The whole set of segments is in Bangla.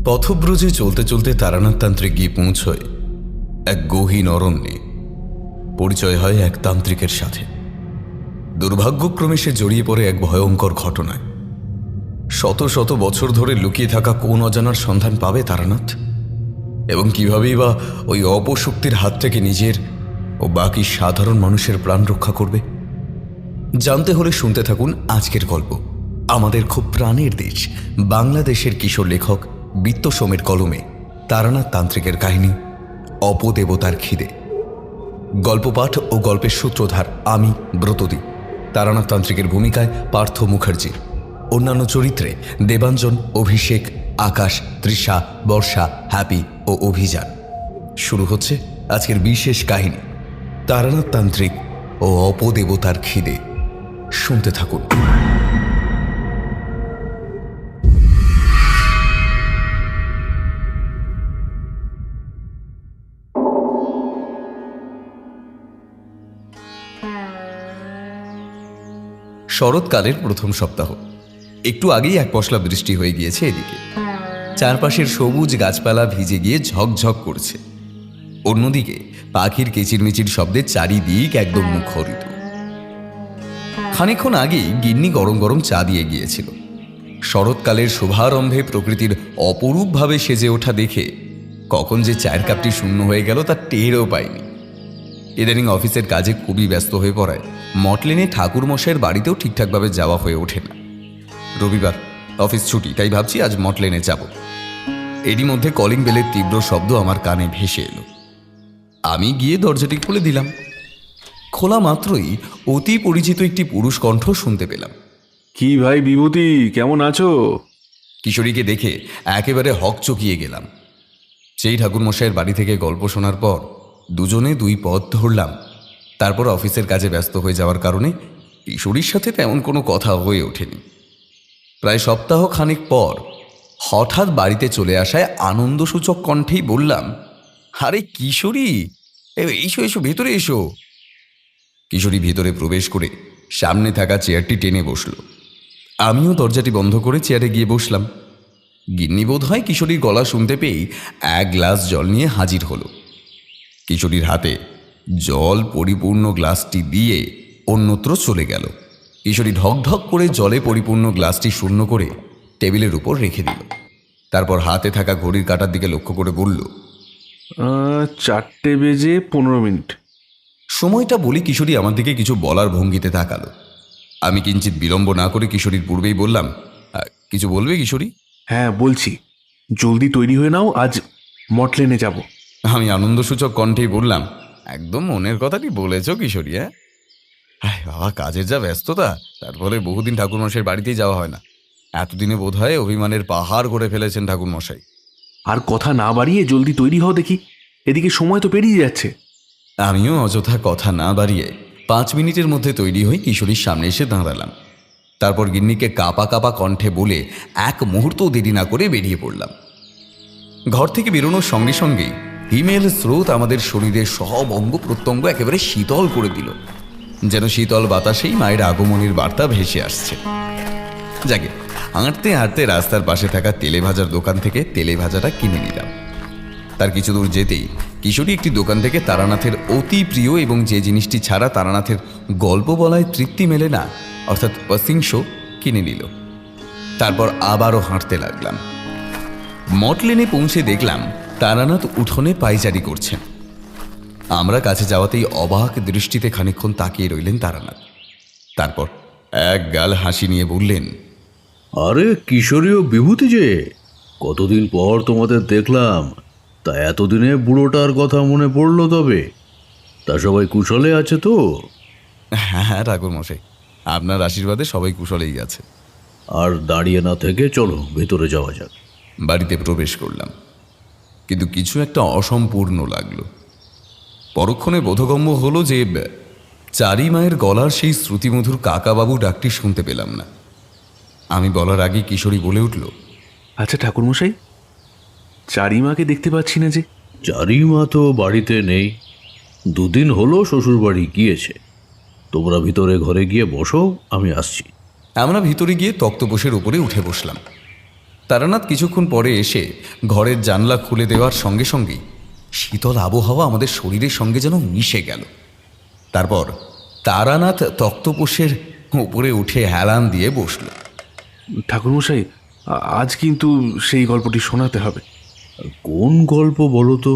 পথব্রজে চলতে চলতে তারানাথ তান্ত্রিক গিয়ে পৌঁছয় এক গহীন অরণ্যে। পরিচয় হয় এক তান্ত্রিকের সাথে। দুর্ভাগ্যক্রমে সে জড়িয়ে পড়ে এক ভয়ঙ্কর ঘটনায়। শত শত বছর ধরে লুকিয়ে থাকা কোন অজানার সন্ধান পাবে তারানাথ, এবং কিভাবেই বা ওই অপশক্তির হাত থেকে নিজের ও বাকি সাধারণ মানুষের প্রাণ রক্ষা করবে। জানতে হলে শুনতে থাকুন আজকের গল্প। আমাদের খুব প্রাণের দেশ বাংলাদেশের কিশোর লেখক বিত্ত সোমের কলমে তারানাথ তান্ত্রিকের কাহিনী অপদেবতার খিদে। গল্প পাঠ ও গল্পের সূত্রধার আমি ব্রতদীপ। তারানাথ তান্ত্রিকের ভূমিকায় পার্থ মুখার্জি। অন্যান্য চরিত্রে দেবাঞ্জন, অভিষেক, আকাশ, তৃষা, বর্ষা, হ্যাপি ও অভিযান। শুরু হচ্ছে আজকের বিশেষ কাহিনী তারানাথ তান্ত্রিক ও অপদেবতার খিদে। শুনতে থাকুন। শরৎকালের প্রথম সপ্তাহ। একটু আগেই এক পশলা বৃষ্টি হয়ে গিয়েছে এদিকে। চারপাশের সবুজ গাছপালা ভিজে গিয়ে ঝকঝক করছে। অন্যদিকে পাখির কিচিরমিচির শব্দে চারিদিক একদম মুখরিত। খানিকক্ষণ আগেই গিন্নি গরম গরম চা দিয়ে গিয়েছিল। শরৎকালের শুভারম্ভে প্রকৃতির অপরূপভাবে সেজে ওঠা দেখে কখন যে চায়ের কাপটি শূন্য হয়ে গেল তা টেরও পাইনি। ইদানিং অফিসের কাজে খুবই ব্যস্ত হয়ে পড়ায় মটলেনে ঠাকুরমশাইয়ের বাড়িতেও ঠিকঠাকভাবে যাওয়া হয়ে ওঠে না। রবিবার, অফিস ছুটি, তাই ভাবছি আজ মটলেনে যাব। এরই মধ্যে কলিং বেলের তীব্র শব্দ আমার কানে ভেসে এলো। আমি গিয়ে দরজাটি খুলে দিলাম। খোলা মাত্রই অতি পরিচিত একটি পুরুষ কণ্ঠ শুনতে পেলাম। কি ভাই বিভূতি, কেমন আছো? কিশোরীকে দেখে একেবারে হকচকিয়ে গেলাম। সেই ঠাকুরমশাইয়ের বাড়ি থেকে গল্প শোনার পর দুজনে দুই পথ ধরলাম। তারপর অফিসের কাজে ব্যস্ত হয়ে যাওয়ার কারণে কিশোরীর সাথে তেমন কোনো কথা হয়ে ওঠেনি। প্রায় সপ্তাহ খানেক পর হঠাৎ বাড়িতে চলে আসায় আনন্দসূচক কণ্ঠেই বললাম, আরে কিশোরী, এসো এসো, ভেতরে এসো। কিশোরী ভেতরে প্রবেশ করে সামনে থাকা চেয়ারটি টেনে বসল। আমিও দরজাটি বন্ধ করে চেয়ারে গিয়ে বসলাম। গিন্নি বোধ হয় কিশোরীর গলা শুনতে পেয়েই এক গ্লাস জল নিয়ে হাজির হলো। কিশোরীর হাতে জল পরিপূর্ণ গ্লাসটি দিয়ে অন্যত্র চলে গেল। কিশোরী ঢকঢক করে জলে পরিপূর্ণ গ্লাসটি শূন্য করে টেবিলের উপর রেখে দিল। তারপর হাতে থাকা ঘড়ির কাঁটার দিকে লক্ষ্য করে বলল, 4:15। সময়টা বলি কিশোরী আমার দিকে কিছু বলার ভঙ্গিতে তাকালো। আমি কিঞ্চিত বিলম্ব না করে কিশোরীর পূর্বেই বললাম, কিছু বলবে কিশোরী? হ্যাঁ বলছি, জলদি তৈরি হয়ে নাও, আজ মটলেনে যাব। আমি আনন্দসূচক কণ্ঠেই বললাম, একদম মনের কথাটি বলেছ কিশোরী। হ্যাঁ বাবা, কাজের যা ব্যস্ততা, তারপরে বহুদিন ঠাকুরমশাইয়ের বাড়িতেই যাওয়া হয় না। এতদিনে বোধ হয় অভিমানের পাহাড় করে ফেলেছেন ঠাকুরমশাই। আর কথা না বাড়িয়ে জলদি তৈরি হও দেখি, এদিকে সময় তো পেরিয়ে যাচ্ছে। আমিও অযথা কথা না বাড়িয়ে 5 মিনিটের মধ্যে তৈরি হয়ে কিশোরীর সামনে এসে দাঁড়ালাম। তারপর গিন্নিকে কাঁপা কাঁপা কণ্ঠে বলে এক মুহূর্তও দেরি না করে বেরিয়ে পড়লাম। ঘর থেকে বেরোনোর সঙ্গে সঙ্গেই হিমেল স্রোত আমাদের শরীরের সব অঙ্গ প্রত্যঙ্গ একেবারে শীতল করে দিল, যেন শীতল বাতাসেই মায়ের আগমনের বার্তা ভেসে আসছে। যাকে হাঁটতে হাঁটতে রাস্তার পাশে থাকা তেলে ভাজার দোকান থেকে তেলে ভাজাটা কিনে নিলাম। তার কিছু দূর যেতেই কিশোরী একটি দোকান থেকে তারানাথের অতি প্রিয় এবং যে জিনিসটি ছাড়া তারানাথের গল্প বলায় তৃপ্তি মেলে না, অর্থাৎ পাসিং শো কিনে নিল। তারপর আবারও হাঁটতে লাগলাম। মটলেনে পৌঁছে দেখলাম তারানাথ উঠোনে পায়চারি করছেন। আমরা কাছে যাওয়াতেই অবাক দৃষ্টিতে খানিকক্ষণ তাকিয়ে রইলেন তারানাথ। তারপর এক গাল হাসি নিয়ে বললেন, আরে কিশোরী ও বিভূতি যে, কতদিন পর তোমাদের দেখলাম, তা এতদিনে বুড়োটার কথা মনে পড়লো? তবে তা সবাই কুশলে আছে তো? হ্যাঁ হ্যাঁ ঠাকুরমশাই, আপনার আশীর্বাদে সবাই কুশলেই আছে। আর দাঁড়িয়ে না থেকে চলো ভেতরে যাওয়া যাক। বাড়িতে প্রবেশ করলাম, কিন্তু কিছু একটা অসম্পূর্ণ লাগলো। পরক্ষণে বোধগম্য হলো যে চারি মায়ের গলার সেই শ্রুতিমধুর কাকাবাবু ডাকটি শুনতে পেলাম না। আমি বলার আগে কিশোরী বলে উঠল, আচ্ছা ঠাকুরমশাই, চারিমাকে দেখতে পাচ্ছি না যে। চারিমা তো বাড়িতে নেই, 2 দিন হলো শ্বশুর বাড়ি গিয়েছে। তোমরা ভিতরে ঘরে গিয়ে বসো, আমি আসছি। আমরা ভিতরে গিয়ে তক্তপোষের উপরে উঠে বসলাম। তারানাথ কিছুক্ষণ পরে এসে ঘরের জানলা খুলে দেওয়ার সঙ্গে সঙ্গেই শীতল আবহাওয়া আমাদের শরীরের সঙ্গে যেন মিশে গেল। তারপর তারানাথ তক্তপোষের উপরে উঠে হেলান দিয়ে বসল। ঠাকুরমশাই, আজ কিন্তু সেই গল্পটি শোনাতে হবে। কোন গল্প বলো তো?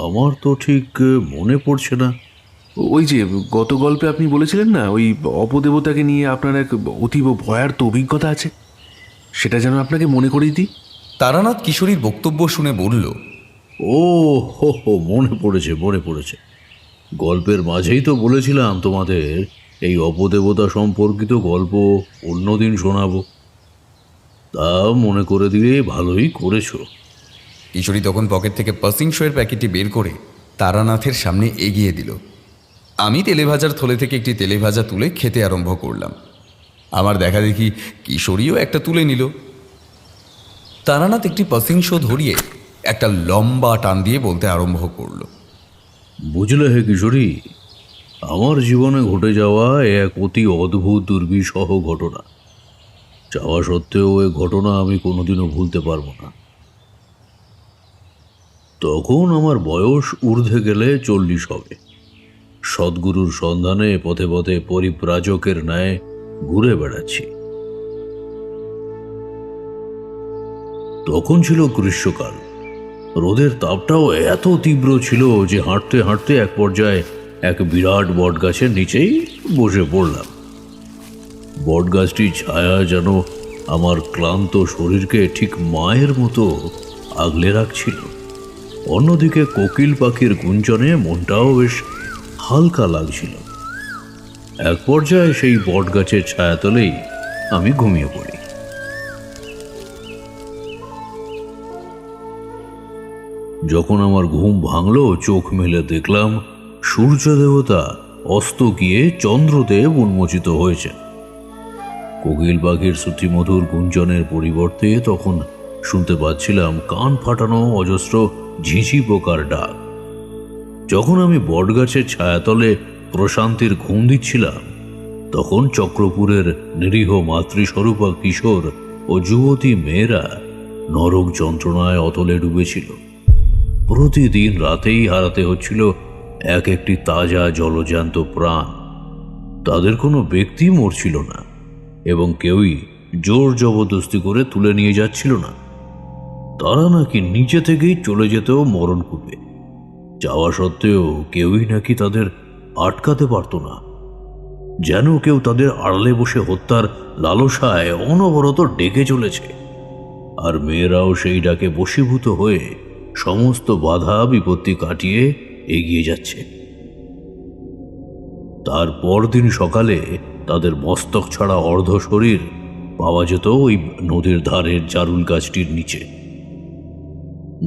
আমার তো ঠিক মনে পড়ছে না। ওই যে গত গল্পে আপনি বলেছিলেন না, ওই অপদেবতাকে নিয়ে আপনার এক অতীব ভয়ার্ত অভিজ্ঞতা আছে, সেটা যেন আপনাকে মনে করিয়ে দিই। তারানাথ কিশোরীর বক্তব্য শুনে বলল, ও হো হো, মনে পড়েছে মনে পড়েছে। গল্পের মাঝেই তো বলেছিলাম তোমাদের এই অপদেবতা সম্পর্কিত গল্প অন্যদিন শোনাবো। তা মনে করে দিয়ে ভালোই করেছো। কিশোরী তখন পকেট থেকে পাসিং শোয়ের প্যাকেটটি বের করে তারানাথের সামনে এগিয়ে দিল। আমি তেলেভাজার থলে থেকে একটি তেলেভাজা তুলে খেতে আরম্ভ করলাম। আমার দেখা দেখি কিশোরীও একটা তুলে নিল। তারানাথ একটি পাসিং শো ধরিয়ে একটা লম্বা টান দিয়ে বলতে আরম্ভ করল, বুঝলে হে কিশোরী, আমার জীবনে ঘটে যাওয়া এক অতি অদ্ভুত দুর্বিষহ ঘটনা। চাওয়া সত্ত্বেও এ ঘটনা আমি কোনোদিনও ভুলতে পারবো না। তখন আমার বয়স ঊর্ধ্বে গেলে 40 হবে। সদ্গুরুর সন্ধানে পথে পথে পরিব্রাজকের ন্যায় ঘুরে বেড়াচ্ছি। তখন ছিল গ্রীষ্মকাল। রোদের তাপটাও এত তীব্র ছিল যে হাঁটতে হাঁটতে এক পর্যায়ে এক বিরাট বটগাছের নিচেই বসে পড়লাম। বটগাছটির ছায়া যেন আমার ক্লান্ত শরীরকে ঠিক মায়ের মতো আগলে রাখছিল। অন্যদিকে কোকিল পাখির গুঞ্জনে মনটাও বেশ হালকা লাগছিল। এক পর্যায়ে সেই বটগাছের ছায়াতলেই আমি ঘুমিয়ে পড়ি। যখন আমার ঘুম ভাঙল, চোখ মেলে দেখলাম সূর্য দেবতা অস্ত গিয়ে চন্দ্রদেব উন্মোচিত হয়েছে। কোকিল পাখির শ্রুতিমধুর গুঞ্জনের পরিবর্তে তখন শুনতে পাচ্ছিলাম কান ফাটানো অজস্র ঝিঁঝি পোকার ডাক। যখন আমি বটগাছের ছায়াতলে প্রশান্তির ঘুম দিচ্ছিলাম, তখন চক্রপুরের নিরীহ মাতৃস্বরূপা কিশোর ও যুবতী মেয়েরা নরক যন্ত্রণায় অতলে ডুবেছিল। প্রতিদিন রাতেই হারাতে হচ্ছিল এক একটি তাজা জলজ্যান্ত প্রাণ। তাদের কোনো ব্যক্তি মরছিল না এবং কেউই জোর জবরদস্তি করে তুলে নিয়ে যাচ্ছিল না। তারা নাকি নিচে থেকেই চলে যেতেও মরণ করবে। চাওয়া সত্ত্বেও কেউই নাকি তাদের আটকাতে পারত না। যেন কেউ তাদের আড়ালে বসে হত্যার লালসায় অনবরত ডেকে চলেছে, আর মেয়েরাও সেই ডাকে বশীভূত হয়ে সমস্ত বাধা বিপত্তি কাটিয়ে এগিয়ে যাচ্ছে। তার পরদিন সকালে তাদের মস্তক ছাড়া অর্ধ শরীর পাওয়া যেত ওই নদীর ধারের জারুল গাছটির নিচে।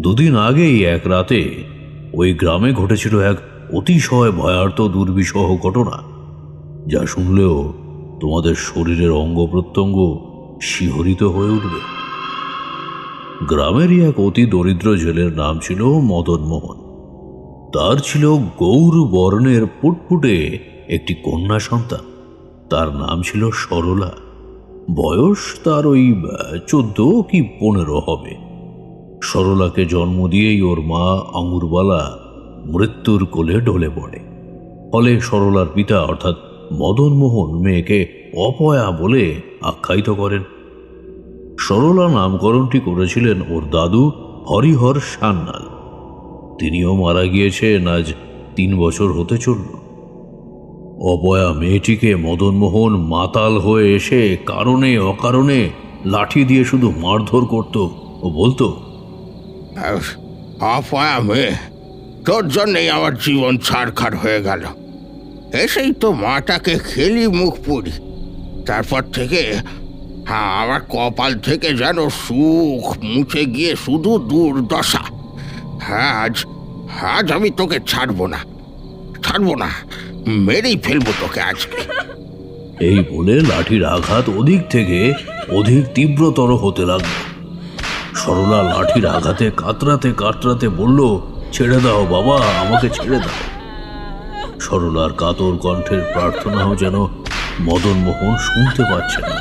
দুদিন আগেই এক রাতে ওই গ্রামে ঘটেছিল এক অতিশয় ভয়ার্ত দুর্বিষহ ঘটনা, যা শুনলেও তোমাদের শরীরের অঙ্গ প্রত্যঙ্গ শিহরিত হয়ে উঠবে। গ্রামেরই এক অতি দরিদ্র জেলের নাম ছিল মদন মোহন। তার ছিল গৌর বর্ণের ফুটফুটে একটি কন্যা সন্তান। তার নাম ছিল সরলা। বয়স তার ওই 14 কি 15 হবে। সরলাকে জন্ম দিয়েই ওর মা আঙুরবালা মৃত্যুর কোলে ঢলে পড়ে। ফলে সরলার পিতা অর্থাৎ মদন মোহন মেয়েকে অপয়া বলে আখ্যায়িত করেন। সরলা নামকরণটি করেছিলেন ওর দাদু হরিহর সান্যাল। তিনিও মারা গিয়েছেন আজ 3 বছর হতে চলল। অপয়া মেয়েটিকে মদন মোহন মাতাল হয়ে এসে কারণে অকারণে লাঠি দিয়ে শুধু মারধর করত ও বলতো, অপয়া মেয়ে, তোর জন্যই আমার জীবন ছাড়খাড় হয়ে গেল। এসেই তো মাটাকে খেলি মুখ পুরি। তারপর থেকে আমার কপাল থেকে যেন সুখ মুছে গিয়ে শুধু দুর্দশা। আজ আজ আমি তোকে ছাড়বো না, মেরেই ফেলবো তোকে আজকে। এই বলে লাঠির আঘাত অধিক থেকে অধিক তীব্রতর হতে লাগল। সরলা লাঠির আঘাতে কাতরাতে কাতরাতে বলল, ছেড়ে দাও বাবা, আমাকে ছেড়ে দাও। সরলার কাতর কণ্ঠের প্রার্থনাও যেন মদন মোহন শুনতে পাচ্ছে না।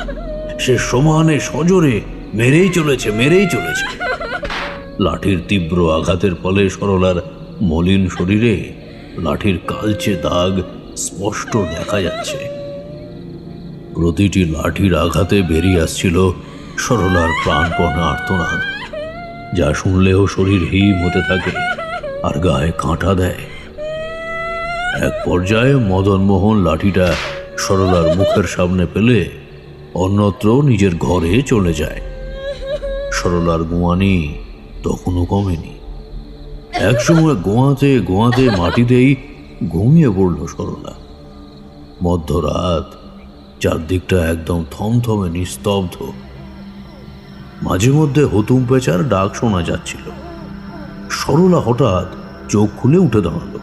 সে সমানে সজোরে মেরেই চলেছে, মেরেই চলেছে। লাঠির তীব্র আঘাতের ফলে সরলার মলিন শরীরে লাঠির কালচে দাগ স্পষ্ট দেখা যাচ্ছে। প্রতিটি লাঠির আঘাতে বেরিয়ে আসছিল সরলার প্রাণপণা আর্তনাদ, যা শুনলেও শরীর হিম হতে থাকে আর গায়ে কাঁটা দেয়। এক পর্যায়ে মদনমোহন লাঠিটা সরলার মুখের সামনে পেলে অন্যত্র নিজের ঘরে চলে যায়। সরলার গোয়ানি তখনও কমেনি। একসময় গোয়াতে গোয়াতে মাটিতেই ঘুমিয়ে পড়ল সরলা। মধ্যরাত, চারদিকটা একদম থমথমে নিস্তব্ধ। মাঝে মধ্যে হুতুম পেঁচার ডাক শোনা যাচ্ছিল। সরলা হঠাৎ চোখ খুলে উঠে দাঁড়ালো।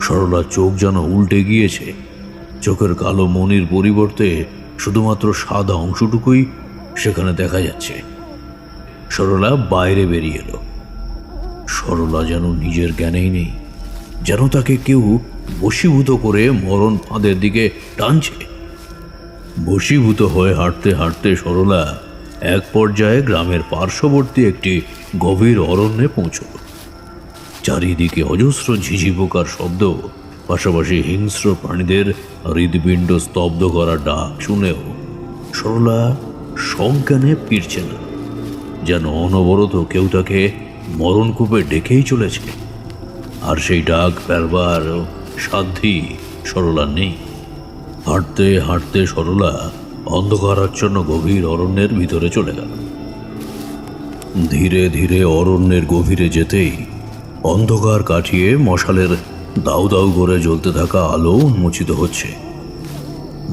সরলার চোখ যেন উল্টে গিয়েছে। চোখের কালো মনির পরিবর্তে শুধুমাত্র সাদা অংশটুকুই সেখানে দেখা যাচ্ছে। সরলা বাইরে বেরিয়ে এলো। সরলা যেন নিজের জ্ঞানেই নেই, যেন তাকে কেউ বশীভূত করে মরণ ফাঁদের দিকে টানছে। বশীভূত হয়ে হাঁটতে হাঁটতে সরলা এক পর্যায়ে গ্রামের পার্শ্ববর্তী একটি গভীর অরণ্যে পৌঁছল। চারিদিকে অজস্র ঝিঝি পোকার শব্দ, পাশাপাশি হিংস্র প্রাণীদের হৃদপিণ্ড স্তব্ধ করা ডাক শুনেও সরলা সজ্ঞানে ফিরছে না, যেন অনবরত কেউ তাকে মরণকূপে ডেকেই চলেছে। আর সেই ডাক ফেলবার সাধ্যি সরলা নেই। হাঁটতে হাঁটতে সরলা অন্ধকারাচ্ছন্ন গভীর অরণ্যের ভিতরে চলে গেল। ধীরে ধীরে অরণ্যের গভীরে যেতেই অন্ধকার কাটিয়ে মশালের দাউ দাউ করে জ্বলতে থাকা আলো উন্মোচিত হচ্ছে।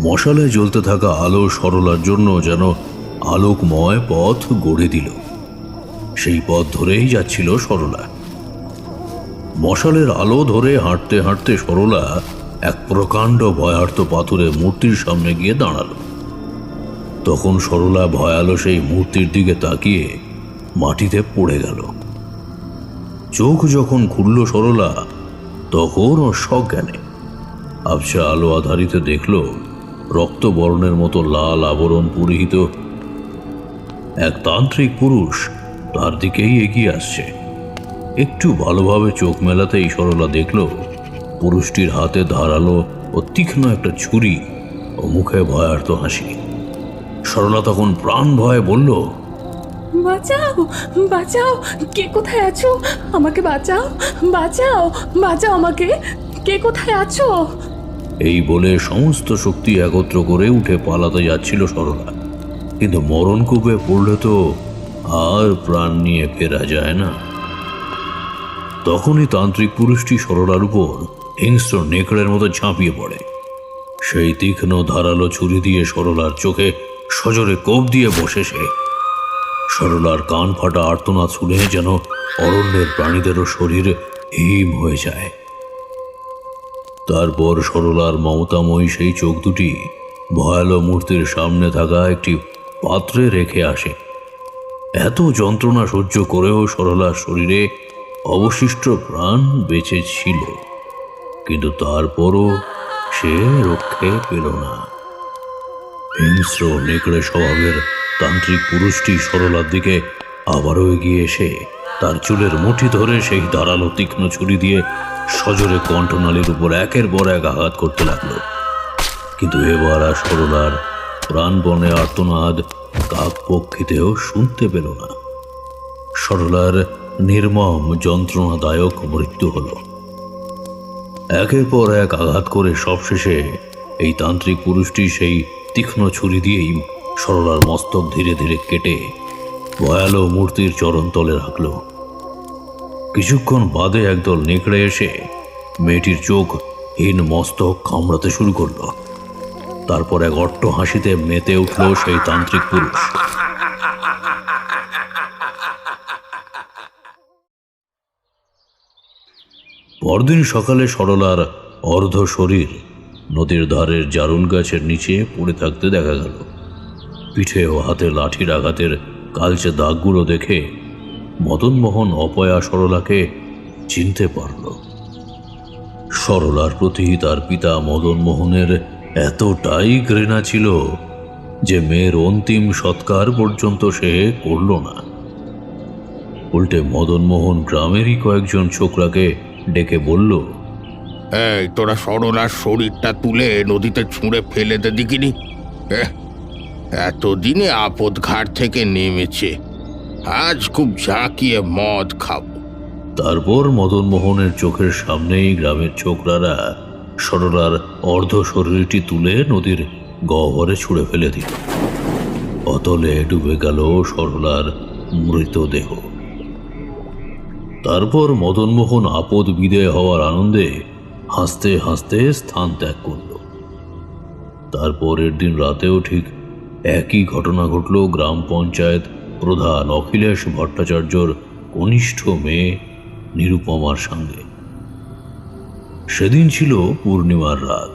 মশালে জ্বলতে থাকা আলো সরলার জন্য যেন আলোকময় পথ গড়ে দিল। সেই পথ ধরেই যাচ্ছিল সরলা। মশালের আলো ধরে হাঁটতে হাঁটতে সরলা এক প্রকাণ্ড ভয়ার্ত পাথুরে মূর্তির সামনে গিয়ে দাঁড়ালো। তখন সরলা ভয়ালো সেই মূর্তির দিকে তাকিয়ে মাটিতে পড়ে গেল। চোখ যখন খুলল সরলা, তখন ও সজ্ঞানে আবছা আলো আধারিতে দেখল রক্তবর্ণের মতো লাল আবরণ পরিহিত এক তান্ত্রিক পুরুষ তার দিকেই এগিয়ে আসছে। একটু ভালোভাবে চোখ মেলাতেই সরলা দেখল পুরুষটির হাতে ধারালো ও তীক্ষ্ণ একটা ছুরি ও মুখে ভয়ার্ত হাসি। সরলা তখন প্রাণ ভয়ে বলল, বাঁচাও, বাঁচাও, কে কোথায় আছো? আমাকে বাঁচাও, বাঁচাও, বাঁচাও আমাকে, কে কোথায় আছো? এই বলে সমস্ত শক্তি একত্র করে উঠে পালাতে যাচ্ছিল সরলা। কিন্তু মরণকূপে পড়লে তো আর প্রাণ নিয়ে ফেরা যায় না। তখনই তান্ত্রিক পুরুষটি সরলার উপর হিংস্র নেকড়ের মতো ঝাঁপিয়ে পড়ে। সেই তীক্ষ্ণ ধারালো ছুরি দিয়ে সরলার চোখে সজোরে কোপ দিয়ে বসে সে। সরলার কান ফাটা আর্তনাদ শুনে যেন অরণ্যের প্রাণীদেরও শরীর হিম হয়ে যায়। তারপর সরলার মমতাময়ী সেই চোখ দুটি ভয়ালো মূর্তির সামনে থাকা একটি পাত্রে রেখে আসে। এত যন্ত্রণা সহ্য করেও সরলার শরীরে অবশিষ্ট প্রাণ বেঁচে ছিল, কিন্তু তারপরও সে রক্ষে পেল না। হিংস্র নেকড়ে স্বভাবের তান্ত্রিক পুরুষটি সরলার দিকে আবারও এগিয়ে এসে তার চুলের মুঠি ধরে সেই ধারালো তীক্ষ্ণ ছুরি দিয়ে সজোরে কণ্ঠনালীর উপর একের পর এক আঘাত করতে লাগলো। কিন্তু এবার আর সরলার প্রাণপণে আর্তনাদ কাক পক্ষীতেও শুনতে পেল না। সরলার নির্মম যন্ত্রণাদায়ক মৃত্যু হল। একের পর এক আঘাত করে সবশেষে এই তান্ত্রিক পুরুষটি সেই তীক্ষ্ণ ছুরি দিয়েই সরলার মস্তক ধীরে ধীরে কেটে ভয়ালো মূর্তির চরণতলে রাখল। কিছুক্ষণ বাদে একদল নেকড়ে এসে মেয়েটির চোখ হীন মস্তক কামড়াতে শুরু করল। তারপর এক অট্ট হাসিতে মেতে উঠল সেই তান্ত্রিক পুরুষ। পরদিন সকালে সরলার অর্ধ শরীর নদীর ধারের জারুল গাছের নিচে পড়ে থাকতে দেখা গেল। পিঠে ও হাতে লাঠির আঘাতের কালচে দাগগুলো দেখে মদনমোহন অপয়া সরলাকে চিনতে পারল। সরলার প্রতি তার পিতা মদনমোহনের এতটাই ঘৃণা ছিল যে মেয়ের অন্তিম সৎকার পর্যন্ত সে করল না। উল্টে মদনমোহন গ্রামেরই কয়েকজন ছোকরাকে ডেকে বলল, এই তোরা সরলার শরীরটা তুলে নদীতে ছুঁড়ে ফেলে দে দেখিনি। এতদিনে আপদ ঘাট থেকে নেমেছে, আজ খুব ঝাঁকিয়ে মদ খাবো। তারপর মদনমোহনের চোখের সামনেই গ্রামের ছোকরারা সরলার অর্ধ শরীরটি তুলে নদীর গহ্বরে ছুঁড়ে ফেলে দিল। অতলে ডুবে গেল সরলার মৃতদেহ। তারপর মদনমোহন আপদ বিদায় হওয়ার আনন্দে হাসতে হাসতে স্থান ত্যাগ করল। তারপরের দিন রাতেও ঠিক একই ঘটনা ঘটল গ্রাম পঞ্চায়েত প্রধান অখিলেশ ভট্টাচার্যর কনিষ্ঠ মেয়ে নিরুপমার সঙ্গে। সেদিন ছিল পূর্ণিমার রাত।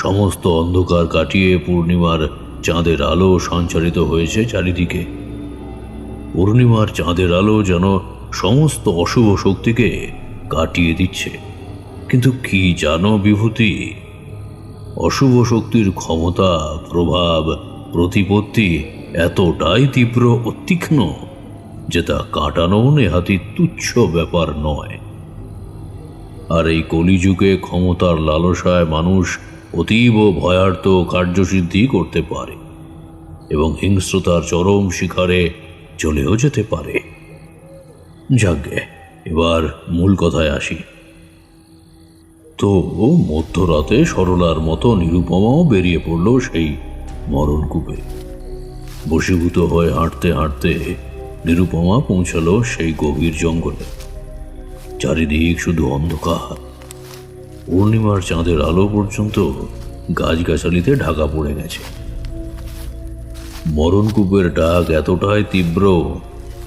সমস্ত অন্ধকার কাটিয়ে পূর্ণিমার চাঁদের আলো সঞ্চারিত হয়েছে চারিদিকে। পূর্ণিমার চাঁদের আলো যেন সমস্ত অশুভ শক্তিকে কাটিয়ে দিচ্ছে। কিন্তু কি জানো বিভূতি, অশুভ শক্তির ক্ষমতা, প্রভাব, প্রতিপত্তি এতটাই তীব্র ও তীক্ষ্ণ যে তা কাটানো নেহাতি তুচ্ছ ব্যাপার নয়। আর এই কলিযুগে ক্ষমতার লালসায় মানুষ অতীব ভয়ার্ত কার্যসিদ্ধি করতে পারে এবং হিংস্রতার চরম শিখরে চলেও যেতে পারে। যাজ্ঞে, এবার মূল কথায় আসি। তো মধ্যরাতে সরলার মতো নিরুপমাও বেরিয়ে পড়ল সেই মরণকূপে। বশীভূত হয়ে হাঁটতে হাঁটতে নিরুপমা পৌঁছালো সেই গভীর জঙ্গলে। চারিদিক শুধু অন্ধকার। পূর্ণিমার চাঁদের আলো পর্যন্ত গাছগাছালিতে ঢাকা পড়ে গেছে। মরণকূপের ডাক এতটাই তীব্র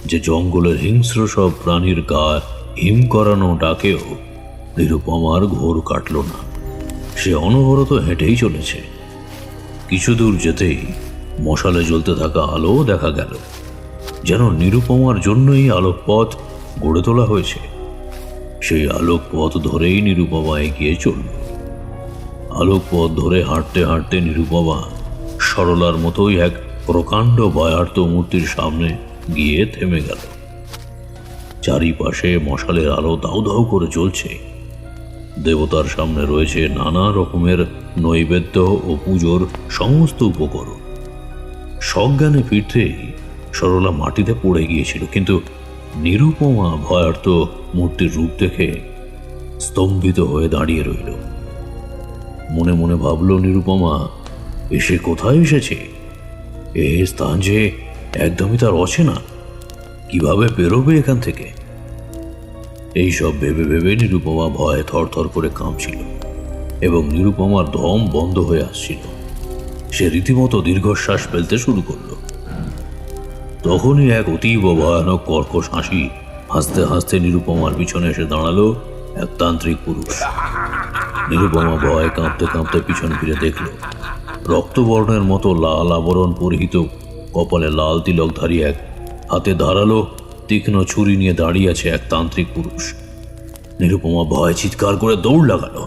যে জঙ্গলের হিংস্র সব প্রাণীর গা হিম করানো ডাকেও নিরুপমার ঘোর কাটল না। সে অনবরত হেঁটেই চলেছে। কিছু দূর যেতেই মশালে জ্বলতে থাকা আলো দেখা গেল, যেন নিরুপমার জন্যই আলোকপথ গড়ে তোলা হয়েছে। সেই আলোকপথ ধরেই নিরুপমা এগিয়ে চলল। আলোকপথ ধরে হাঁটতে হাঁটতে নিরুপমা সরলার মতোই এক প্রকাণ্ড ভয়ার্ত মূর্তির সামনে গিয়ে থেমে গেল। চারিপাশে মশালের আলো দাউ দাউ করে জ্বলছে। দেবতার সামনে রয়েছে নানা রকমের নৈবেদ্য ও পুজোর সমস্ত উপকরণ। সজ্ঞানে ফিরতেই সরলা মাটিতে পড়ে গিয়েছিল, কিন্তু নিরুপমা ভয়ার্ত মূর্তির রূপ দেখে স্তম্ভিত হয়ে দাঁড়িয়ে রইল। মনে মনে ভাবল নিরুপমা এসে কোথায় এসেছে? এ স্থান যে একদমই তার অচেনা, কিভাবে বেরোবে এখান থেকে? এইসব ভেবে ভেবে নিরুপমা ভয়ে থরথর করে কাঁপছিল এবং নিরুপমার দম বন্ধ হয়ে আসছিল। সে রীতিমতো দীর্ঘশ্বাস ফেলতে শুরু করল। তখনই এক অতীব ভয়ানক কর্কশ হাসি হাসতে হাসতে নিরুপমার পিছনে এসে দাঁড়ালো এক তান্ত্রিক পুরুষ। নিরুপমা ভয়ে কাঁপতে কাঁপতে পিছন ফিরে দেখল রক্তবর্ণের মতো লাল আবরণ পরিহিত, কপালে লাল তিলকধারী এক হাতে ধারালো তীক্ষ্ণ ছুরি নিয়ে দাঁড়িয়ে আছে এক তান্ত্রিক পুরুষ। নিরুপমা ভয়ে চিৎকার করে দৌড় লাগালো।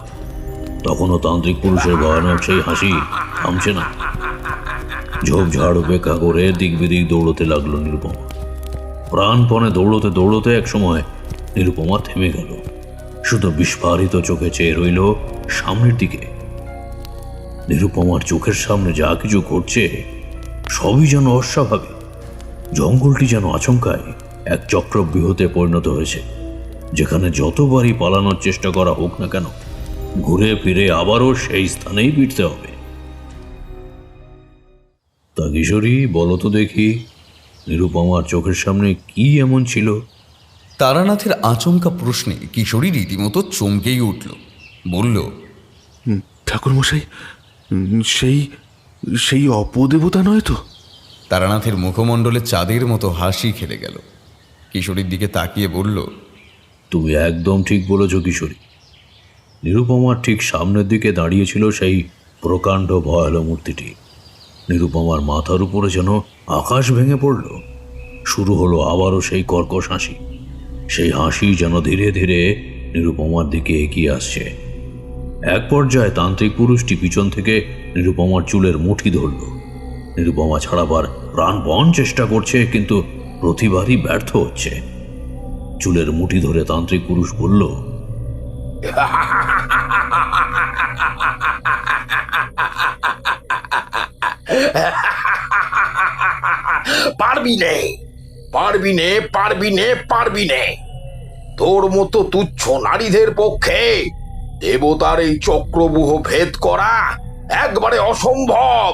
তখনও তান্ত্রিক পুরুষের ভয়ানক সেই হাসি থামছে না। ঝোপঝাড় উপেক্ষা করে দিক বিদিক দৌড়তে লাগলো নিরুপমা। প্রাণপণে দৌড়তে দৌড়তে এক সময় নিরুপমা থেমে গেল। শুধু বিস্ফারিত চোখে চেয়ে রইল সামনের দিকে। নিরুপমার চোখের সামনে যা কিছু ঘটছে সবই যেন অস্বাভাবিক। জঙ্গলটি যেন আচমকায় এক চক্রব্যূহতে পরিণত হয়েছে, যেখানে যতবারই পালানোর চেষ্টা করা হোক না কেন ঘুরে ফিরে আবারও সেই স্থানেই ফিরতে হবে। তা কিশোরী, বলো তো দেখি, নিরুপমার চোখের সামনে কি এমন ছিল? তারানাথের আচমকা প্রশ্নে কিশোরী রীতিমতো চমকেই উঠল। বলল, ঠাকুরমশাই, সেই সেই অপদেবতা নয় তো? তারানাথের মুখমণ্ডলে চাঁদের মতো হাসি খেলে গেল। কিশোরীর দিকে তাকিয়ে বলল, তুমি একদম ঠিক বলেছ কিশোরী। নিরুপমার ঠিক সামনের দিকে দাঁড়িয়েছিল সেই প্রকাণ্ড ভয়াল মূর্তিটি। নিরুপমার মাথার উপরে যেন আকাশ ভেঙে পড়ল। শুরু হলো আবারও সেই কর্কশ হাসি। সেই হাসি যেন ধীরে ধীরে নিরুপমার দিকে এগিয়ে আসছে। এক পর্যায়ে তান্ত্রিক পুরুষটি পিছন থেকে নিরুপমার চুলের মুঠি ধরল। নিরুপমা ছাড়াবার প্রাণপণ চেষ্টা করছে, কিন্তু প্রতিবারই ব্যর্থ হচ্ছে। চুলের মুঠি ধরে তান্ত্রিক পুরুষ বলল, পারবি নে, পারবি নে, পারবি নে, পারবি নে। তোর মতো তুচ্ছ নারীদের পক্ষে দেবতার এই চক্রব্যূহ ভেদ করা একবারে অসম্ভব।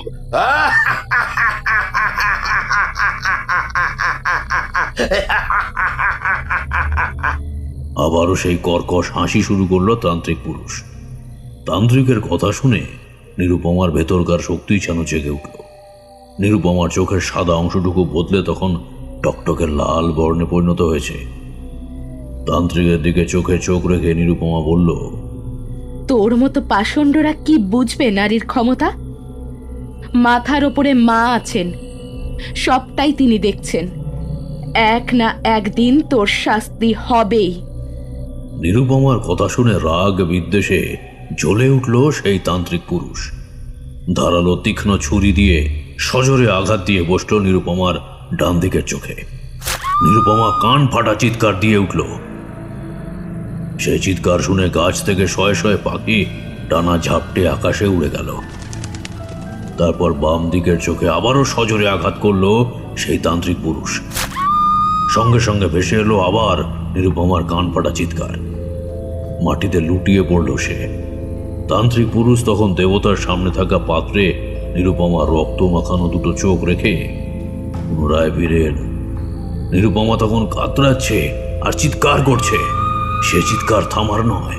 আবারও সেই কর্কশ হাসি শুরু করলো তান্ত্রিক পুরুষ। তান্ত্রিকের কথা শুনে নিরুপমার ভেতরকার শক্তি যেন জেগে উঠল। নিরুপমার চোখের সাদা অংশটুকু বদলে তখন টকটকে লাল বর্ণে পরিণত হয়েছে। তান্ত্রিকের দিকে চোখে চোখ রেখে নিরুপমা বলল, তোর মতো পাষণ্ডরা কি বুঝবে নারীর ক্ষমতা? মাথার ওপরে মা আছেন, সবটাই তিনি দেখছেন। এক না একদিন তোর শাস্তি হবেই। নিরুপমার কথা শুনে রাগ বিদ্বেষে জ্বলে উঠল সেই তান্ত্রিক পুরুষ। ধারালো তীক্ষ্ণ ছুরি দিয়ে সজোরে আঘাত দিয়ে বসল নিরুপমার ডান দিকের চোখে। নিরুপমা কান ফাটা চিৎকার দিয়ে উঠল। সেই চিৎকার শুনে গাছ থেকে শয়ে শয়ে পাখি ডানা ঝাপটে আকাশে উড়ে গেল। তারপর বাম দিকের চোখে আবারও সজোরে আঘাত করলো সেই তান্ত্রিক পুরুষ। সঙ্গে সঙ্গে ভেসে এলো আবার নিরুপমার কান ফাটা চিৎকার। মাটিতে লুটিয়ে পড়ল সে। তান্ত্রিক পুরুষ তখন দেবতার সামনে থাকা পাত্রে নিরুপমার রক্ত মাখানো দুটো চোখ রেখে পুনরায় ফিরে এল। নিরুপমা তখন কাতরাচ্ছে আর চিৎকার করছে। সে চিৎকার থামার নয়।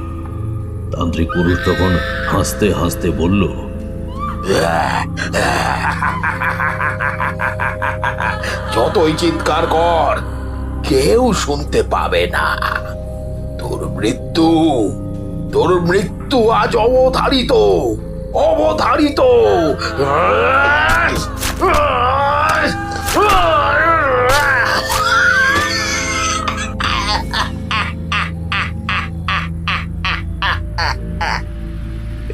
তান্ত্রিক পুরুষ তখন হাসতে হাসতে বলল, যতই চিৎকার কর, কেউ শুনতে পাবে না। তোর মৃত্যু, তোর মৃত্যু আজ অবধারিত, অবধারিত।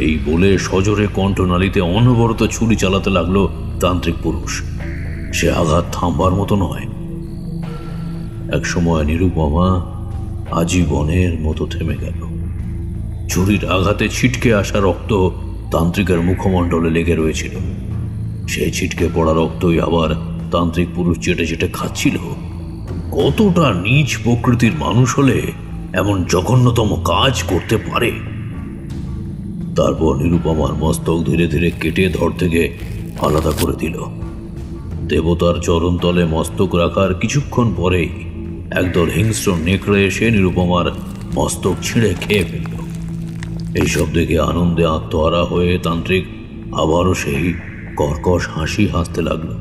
এই বলে সজোরে কণ্ঠনালীতে অনবরত ছুরি চালাতে লাগলো তান্ত্রিক পুরুষ। সে আঘাত থামবার মতো নয়। একসময় নিরুপমা আজীবনের মতো থেমে গেল। ছুরির আঘাতে ছিটকে আসা রক্ত তান্ত্রিকের মুখমণ্ডলে লেগে রয়েছিল। সেই ছিটকে পড়া রক্তই আবার তান্ত্রিক পুরুষ চেটে চেটে খাচ্ছিল। কতটা নীচ প্রকৃতির মানুষ হলে এমন জঘন্যতম কাজ করতে পারে? তারপর নিরুপমার মস্তক ধীরে ধীরে কেটে ধর থেকে আলাদা করে দিল। দেবতার চরণতলে মস্তক রাখার কিছুক্ষণ পরেই একদল হিংস্র নেকড়ে এসে নিরুপমার মস্তক ছিঁড়ে খেয়ে ফেলল। এইসব দেখে আনন্দে আত্মহারা হয়ে তান্ত্রিক আবারও সেই কর্কশ হাসি হাসতে লাগলো।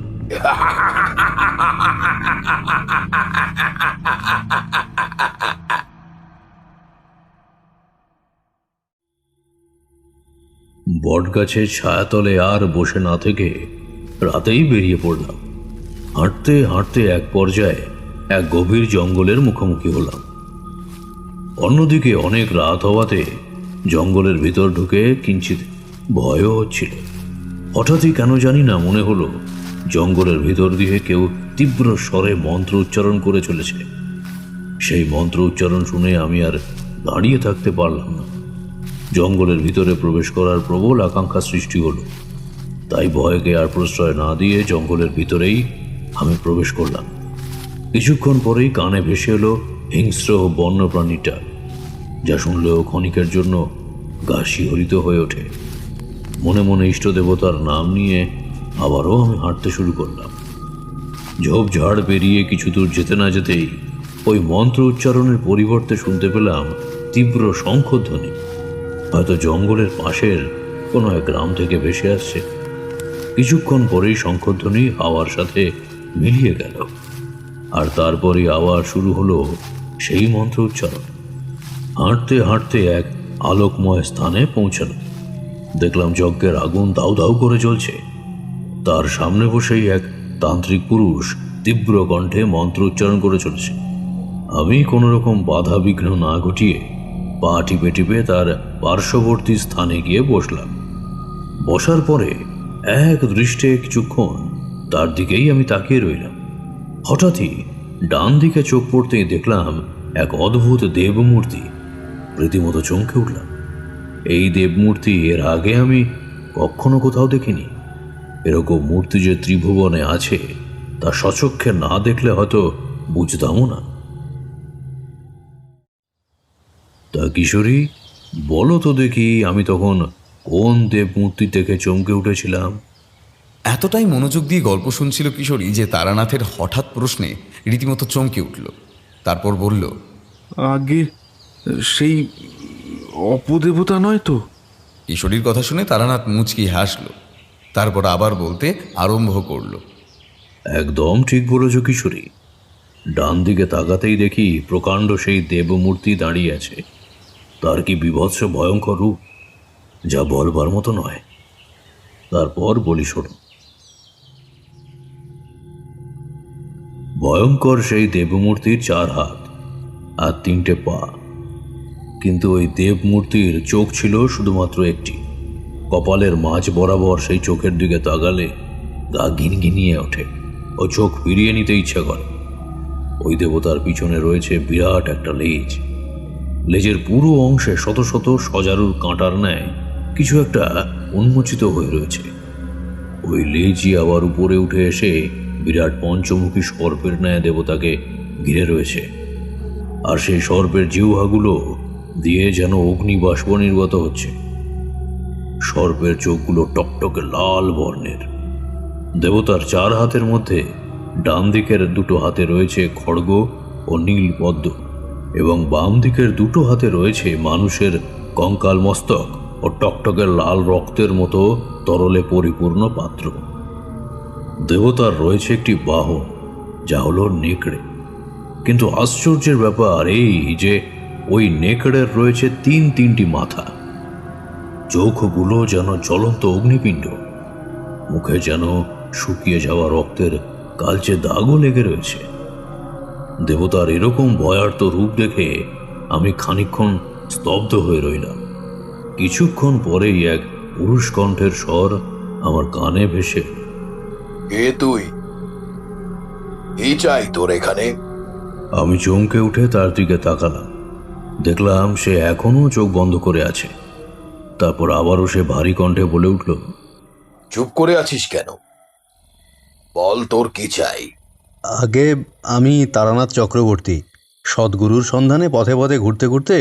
বটগাছের ছায়াতলে আর বসে না থেকে রাতেই বেরিয়ে পড়লাম। হাঁটতে হাঁটতে এক পর্যায়ে এক গভীর জঙ্গলের মুখোমুখি হলাম। অন্যদিকে অনেক রাত হওয়াতে জঙ্গলের ভিতর ঢুকে কিঞ্চিত ভয়ও হচ্ছিল। হঠাৎই কেন জানি না মনে হলো জঙ্গলের ভিতর দিয়ে কেউ তীব্র স্বরে মন্ত্র উচ্চারণ করে চলেছে। সেই মন্ত্র উচ্চারণ শুনে আমি আর দাঁড়িয়ে থাকতে পারলাম না। জঙ্গলের ভিতরে প্রবেশ করার প্রবল আকাঙ্ক্ষা সৃষ্টি হলো। তাই ভয়কে আর প্রশ্রয় না দিয়ে জঙ্গলের ভিতরেই আমি প্রবেশ করলাম। কিছুক্ষণ পরেই কানে ভেসে এলো হিংস্র ও বন্যপ্রাণীটা, যা শুনলেও ক্ষণিকের জন্য গা শিহরিত হয়ে ওঠে। মনে মনে ইষ্ট দেবতার নাম নিয়ে আবারও আমি হাঁটতে শুরু করলাম। ঝোপঝাড় পেরিয়ে কিছু দূর যেতে না যেতেই ওই মন্ত্র উচ্চারণের পরিবর্তে শুনতে পেলাম তীব্র শঙ্খধ্বনি। হয়তো জঙ্গলের পাশের কোনো এক গ্রাম থেকে ভেসে আসছে। কিছুক্ষণ পরেই শঙ্খধ্বনি হাওয়ার সাথে মিলিয়ে গেল, আর তারপরেই আবার শুরু হলো সেই মন্ত্র উচ্চারণ। হাঁটতে হাঁটতে এক আলোকময় স্থানে পৌঁছালো। দেখলাম যজ্ঞের আগুন দাউ দাউ করে জ্বলছে। তার সামনে বসেই এক তান্ত্রিক পুরুষ তীব্র কণ্ঠে মন্ত্র উচ্চারণ করে চলেছে। আমি কোনো রকম বাধা বিঘ্ন না ঘটিয়ে পা টিপে টিপে তার পার্শ্ববর্তী স্থানে গিয়ে বসলাম। বসার পরে এক দৃষ্টে কিছুক্ষণ তার দিকেই আমি তাকিয়ে রইলাম। হঠাৎই ডান দিকে চোখ পড়তেই দেখলাম এক অদ্ভুত দেবমূর্তি। রীতিমতো চমকে উঠলাম। এই দেবমূর্তি এর আগে আমি কখনো কোথাও দেখিনি। এরকম মূর্তি যে ত্রিভুবনে আছে তা সচক্ষে না দেখলে হয়তো বুঝতামও না। তা কিশোরী, বলো তো দেখি, আমি তখন কোন দেবমূর্তি থেকে চমকে উঠেছিলাম? এতটাই মনোযোগ দিয়ে গল্প শুনছিল কিশোরী যে তারানাথের হঠাৎ প্রশ্নে রীতিমতো চমকে উঠল। তারপর বলল, আগে সেই অপদেবতা নয় তো? কিশোরীর কথা শুনে তারানাথ মুচকি হাসল। তারপর আবার বলতে আরম্ভ করল, একদম ঠিক বলেছ কিশোরী। ডান দিকে তাকাতেই দেখি প্রকাণ্ড সেই দেবমূর্তি দাঁড়িয়ে আছে। তার কি বিভৎস ভয়ঙ্কর রূপ, যা বলবার মতো নয়। তারপর বলি, শোনো। ভয়ঙ্কর সেই দেবমূর্তির 4 হাত আর 3টে পা, কিন্তু ওই দেবমূর্তির চোখ ছিল শুধুমাত্র একটি। কপালের মাঝ বরাবর সেই চোখের দিকে তাকালে গা ঘিনঘিনিয়ে ওঠে ও চোখ ফিরিয়ে নিতে ইচ্ছা করে। ওই দেবতার পিছনে রয়েছে বিরাট একটা লেজ। লেজের পুরো অংশে শত শত সজারুর কাঁটার ন্যায় কিছু একটা উন্মোচিত হয়ে রয়েছে। ওই লেজই আবার উপরে উঠে এসে বিরাট পঞ্চমুখী সর্পের ন্যায় দেবতাকে ঘিরে রয়েছে। আর সেই সর্পের জিহ্বাগুলো দিয়ে যেন অগ্নিবাষ্প নির্গত হচ্ছে। সর্পের চোখগুলো টকটকে লাল বর্ণের। দেবতার 4 হাতের মধ্যে ডান দিকের 2 হাতে রয়েছে খড়গ ও নীল পদ্ম, এবং বাম দিকের 2 হাতে রয়েছে মানুষের কঙ্কাল মস্তক ও টকটকে লাল রক্তের মতো তরলে পরিপূর্ণ পাত্র। দেবতার রয়েছে একটি বাহন, যা হলো নেকড়ে। কিন্তু আশ্চর্যের ব্যাপার এই যে ওই নেকড়ের রয়েছে 3টি মাথা। চোখগুলো যেন জ্বলন্ত অগ্নিপিণ্ড। মুখে যেন শুকিয়ে যাওয়া রক্তের কালচে দাগও লেগে রয়েছে। দেবতার এরকম ভয়ার্ত রূপ দেখে আমি খানিকক্ষণ স্তব্ধ হয়ে রইলাম। কিছুক্ষণ পরেই এক পুরুষ কণ্ঠের স্বর আমার কানে ভেসে, কে তুই? কি চাই তোর এখানে? আমি চমকে উঠে তার দিকে তাকালাম। দেখলাম সে এখনো চোখ বন্ধ করে আছে। তারপর আবারও সে ভারী কণ্ঠে বলে উঠল, চুপ করে আছিস কেন? বল তোর কি চাই? আগে আমি তারানাথ চক্রবর্তী, সদ্গুরুর সন্ধানে পথে পথে ঘুরতে ঘুরতে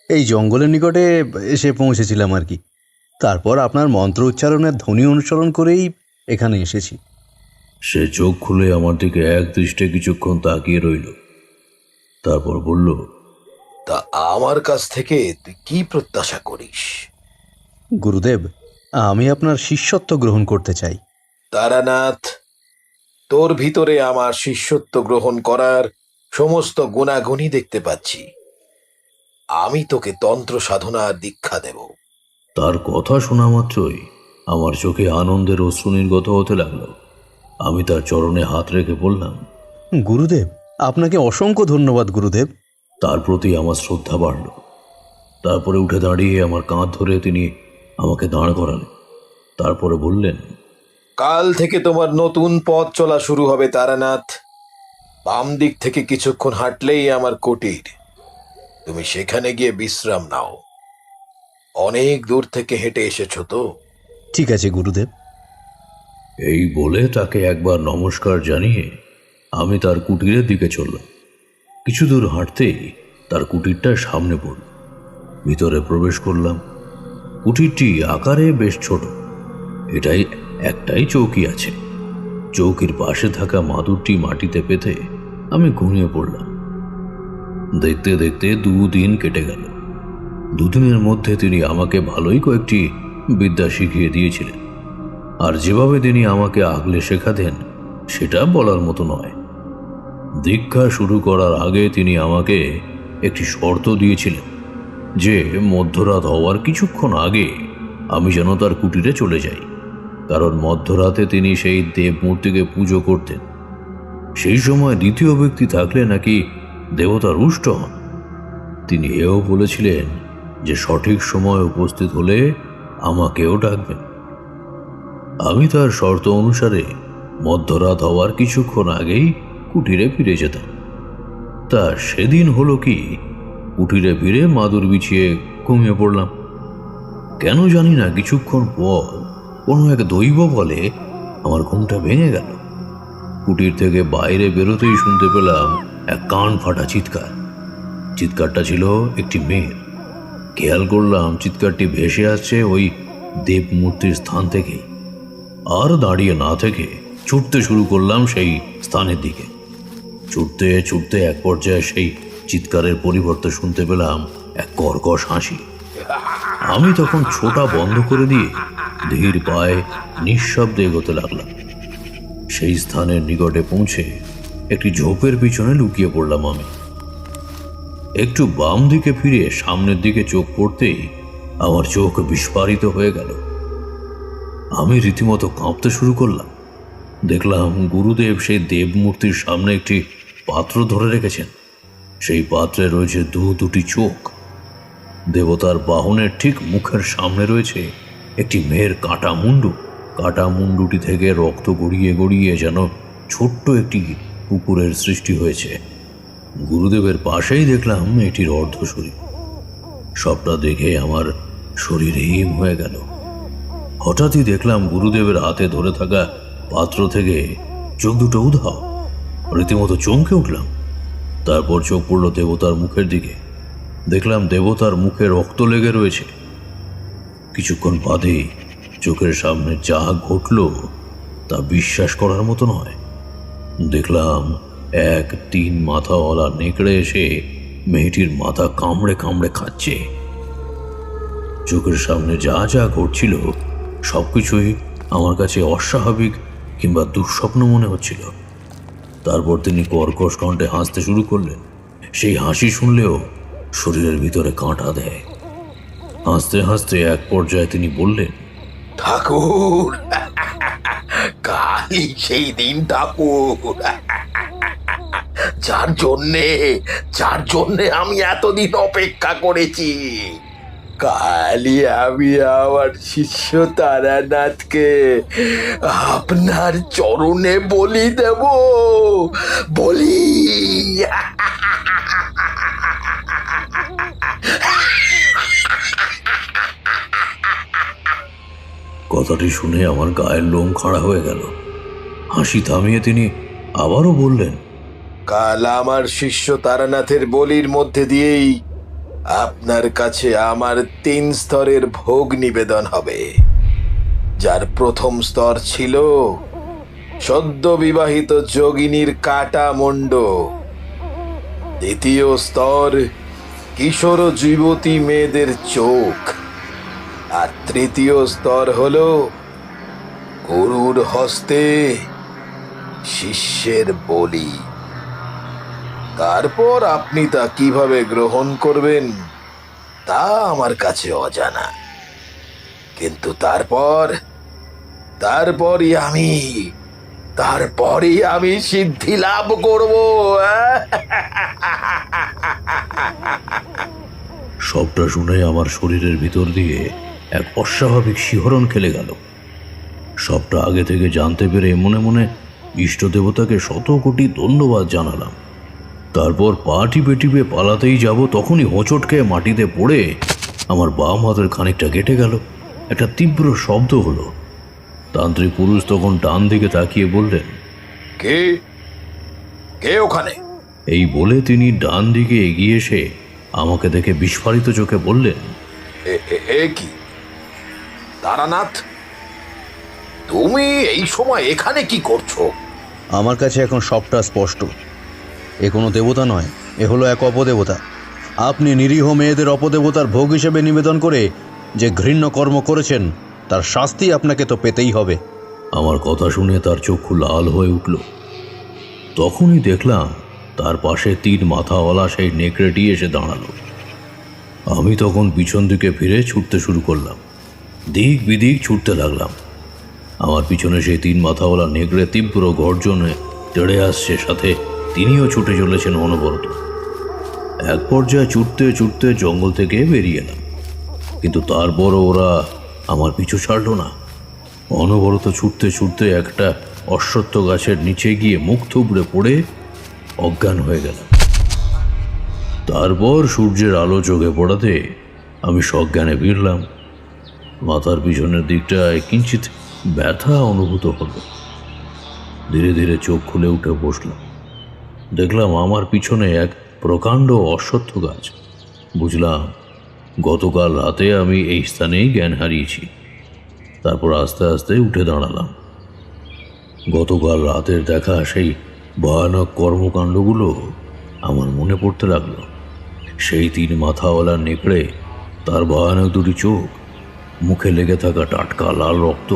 এই জঙ্গলের নিকটে এসে পৌঁছেছিলাম আর কি। তারপর আপনার মন্ত্র উচ্চারণের ধ্বনি অনুসরণ করেই এখানে এসেছি। সে চোখ খুলে আমার দিকে এক দৃষ্টে কিছুক্ষণ তাকিয়ে রইল। তারপর বলল, তা আমার কাছ থেকে তুই কি প্রত্যাশা করিস? গুরুদেব, আমি আপনার শিষ্যত্ব গ্রহণ করতে চাই। তারানাথ, তোর ভিতরে আমার শিষ্যত্ব গ্রহণ করার সমস্ত গুণাগুণই দেখতে পাচ্ছি। আমি তোকে তন্ত্র সাধনার দীক্ষা দেব। তার কথা শোনা মাত্রই আমার চোখে আনন্দের অশ্রু নির্গত হতে লাগলো। আমি তার চরণে হাত রেখে বললাম, গুরুদেব, আপনাকে অসংখ্য ধন্যবাদ গুরুদেব। তার প্রতি আমার শ্রদ্ধা বাড়ল। তারপরে উঠে দাঁড়িয়ে আমার কাঁধ ধরে তিনি আমাকে দাঁড় করালেন। তারপরে বললেন, কাল থেকে তোমার নতুন পথ চলা শুরু হবে তারানাথ। বাম দিক থেকে কিছুক্ষণ হাঁটলেই আমার কুটির। তুমি সেখানে গিয়ে বিশ্রাম নাও। অনেক দূর থেকে হেঁটে এসেছো তো? ঠিক আছে গুরুদেব। এই বলে তাকে একবার নমস্কার জানিয়ে আমি তার কুটিরের দিকে চললাম। কিছু দূর হাঁটতেই তার কুটিরটা সামনে পড়ল। ভিতরে প্রবেশ করলাম। কুটিরটি আকারে বেশ ছোট। এটাই একটাই চৌকি আছে। চৌকির পাশে থাকা মাদুরটি মাটিতে পেতে আমি ঘুমিয়ে পড়লাম। দেখতে দেখতে 2 দিন কেটে গেল। 2 দিনের মধ্যে তিনি আমাকে ভালোই কয়েকটি বিদ্যা শিখিয়ে দিয়েছিলেন। আর যেভাবে তিনি আমাকে আগলে শেখাতেন সেটা বলার মতো নয়। দীক্ষা শুরু করার আগে তিনি আমাকে একটি শর্ত দিয়েছিলেন যে মধ্যরাত হওয়ার কিছুক্ষণ আগে আমি যেন তার কুটিরে চলে যাই, কারণ মধ্যরাতে তিনি সেই দেবমূর্তিকে পুজো করতেন। সেই সময় দ্বিতীয় ব্যক্তি থাকলে নাকি দেবতা রুষ্ট হন। তিনি এও বলেছিলেন যে সঠিক সময় উপস্থিত হলে আমাকেও ডাকবেন। আমি তার শর্ত অনুসারে মধ্যরাত হওয়ার কিছুক্ষণ আগেই কুটিরে ফিরে যেতাম। তা সেদিন হলো কি, কুটিরে ফিরে মাদুর বিছিয়ে ঘুমিয়ে পড়লাম। কেন জানি না কিছুক্ষণ পর কোনো এক দৈব বলে আমার ঘুমটা ভেঙে গেল। কুটির থেকে বাইরে বেরোতেই শুনতে পেলাম এক কান ফাটা চিৎকার। চিৎকারটা ছিল একটি মেয়ের। খেয়াল করলাম চিৎকারটি ভেসে আসছে ওই দেবমূর্তির স্থান থেকেই। আর দাঁড়িয়ে না থেকে ছুটতে শুরু করলাম সেই স্থানের দিকে। ছুটতে ছুটতে এক পর্যায়ে সেই চিৎকারের পরিবর্তে শুনতে পেলাম এক কর্কশ হাসি। আমি তখন ছোটা বন্ধ করে দিয়ে ধীর পায়ে নিঃশব্দে এগোতে লাগলাম। সেই স্থানের নিকটে পৌঁছে একটি ঝোপের পিছনে লুকিয়ে পড়লাম আমি। একটু বাম দিকে ফিরে সামনের দিকে চোখ পড়তেই আমার চোখ বিস্ফারিত হয়ে গেল। আমি রীতিমতো কাঁপতে শুরু করলাম। দেখলাম গুরুদেব সেই দেবমূর্তির সামনে একটি পাত্র ধরে রেখেছেন। সেই পাত্রে রয়েছে দুটি চোখ। দেবতার বাহনের ঠিক মুখের সামনে রয়েছে একটি মেয়ের কাটা মুন্ডু। কাটা মুন্ডুটি থেকে রক্ত গড়িয়ে গড়িয়ে যেন ছোট্ট একটি পুকুরের সৃষ্টি হয়েছে। গুরুদেবের পাশেই দেখলাম এটির অর্ধশরীর। সবটা দেখে আমার শরীর হিম হয়ে গেল। হঠাৎই দেখলাম গুরুদেবের হাতে ধরে থাকা পাত্র থেকে চোখ দুটো উধাও। রীতিমতো চমকে উঠলাম। তারপর চোখ পড়ল দেবতার মুখের দিকে। দেখলাম দেবতার মুখে রক্ত লেগে রয়েছে। কিছুক্ষণ বাদেই চোখের সামনে যা ঘটল তা বিশ্বাস করার মতো নয়। দেখলাম এক 3 মাথাওয়ালা নেকড়ে এসে মেয়েটির মাথা কামড়ে কামড়ে খাচ্ছে। চোখের সামনে যা যা ঘটছিল সবকিছুই আমার কাছে অস্বাভাবিক কিংবা দুঃস্বপ্ন মনে হচ্ছিল। তারপর তিনি কর্কশ কণ্ঠে হাসতে শুরু করলেন। সেই হাসি শুনলেও শরীরের ভিতরে কাঁটা দেয়। হাসতে হাসতে এক পর্যায়ে তিনি বললেন, ঠাকুর, কালই সেই দিন ঠাকুর, যার জন্যে আমি এতদিন অপেক্ষা করেছি। কালই আমি আমার শিষ্য তারানাথকে আপনার চরণে বলি দেব। বলি কথাটি শুনে আমার গায়ের লোম খাড়া হয়ে গেল। হাসি থামিয়ে তিনি আবারও বললেন, কাল আমার শিষ্য তারানাথের বলির মধ্যে দিয়েই আপনার কাছে আমার 3 স্তরের ভোগ নিবেদন হবে। যার প্রথম স্তর ছিল সদ্য বিবাহিত যোগিনীর কাটা মুন্ড, দ্বিতীয় স্তর কিশোর যুবতী মেয়েদের চোখ, আর তৃতীয় স্তর হলো গুরুর হস্তে শিষ্যের বলি। তারপর আপনি তা কিভাবে গ্রহণ করবেন তা আমার কাছে অজানা, কিন্তু তারপরই আমি সিদ্ধি লাভ করব। সবটা শুনে আমার শরীরের ভিতর দিয়ে এক অস্বাভাবিক শিহরণ খেলে গেল। সবটা আগে থেকে জানতে পেরে মনে মনে ইষ্ট দেবতাকে 100 কোটি ধন্যবাদ জানালাম। তারপর পা টিপে টিপে পালাতেই যাব, তখনই হোঁচট খেয়ে মাটিতে পড়ে আমার বাম হাতের খানিকটা কেটে গেল। একটা তীব্র শব্দ হলো। তান্ত্রিক পুরুষ তখন ডান দিকে তাকিয়ে বললেন, কে কে ওখানে? এই বলে তিনি ডান দিকে এগিয়ে এসে আমাকে দেখে বিস্ফারিত চোখে বললেন, এ কি তারানাথ, তুমি এই সময় এখানে কি করছো? আমার কাছে এখন সবটা স্পষ্ট। এ কোনো দেবতা নয়, এ হলো এক অপদেবতা। আপনি নিরীহ মেয়েদের অপদেবতার ভোগ হিসেবে নিবেদন করে যে ঘৃণ্য কর্ম করেছেন তার শাস্তি আপনাকে তো পেতেই হবে। আমার কথা শুনে তার চক্ষু লাল হয়ে উঠল। তখনই দেখলাম তার পাশে 3 মাথাওয়ালা সেই নেকড়েটি এসে দাঁড়ালো। আমি তখন পিছন দিকে ফিরে ছুটতে শুরু করলাম। দিক বিদিক ছুটতে লাগলাম। আমার পিছনে সেই 3 মাথাওয়ালা নেকড়ে তীব্র গর্জনে তেড়ে আসছে, সাথে তিনিও ছুটে চলেছেন অনবরত। এক পর্যায়ে ছুটতে ছুটতে জঙ্গল থেকে বেরিয়ে এলাম, কিন্তু তারপরও ওরা আমার পিছু ছাড়ল না। অনবরত ছুটতে ছুটতে একটা অশ্বত্থ গাছের নিচে গিয়ে মুখ থুবড়ে পড়ে অজ্ঞান হয়ে গেলাম। তারপর সূর্যের আলো চোখে পড়াতে আমি সজ্ঞানে ফিরলাম। মাথার পিছনের দিকটায় কিঞ্চিত ব্যথা অনুভূত হলো। ধীরে ধীরে চোখ খুলে উঠে বসলাম। দেখলাম আমার পিছনে এক প্রকাণ্ড অশ্বত্থ গাছ। বুঝলাম গতকাল রাতে আমি এই স্থানেই জ্ঞান হারিয়েছি। তারপর আস্তে আস্তে উঠে দাঁড়ালাম। গতকাল রাতের দেখা সেই ভয়ানক কর্মকাণ্ডগুলো আমার মনে পড়তে লাগলো। সেই 3 মাথাওয়ালা নেকড়ে, তার ভয়ানক 2টি চোখ, মুখে লেগে থাকা টাটকা লাল রক্ত,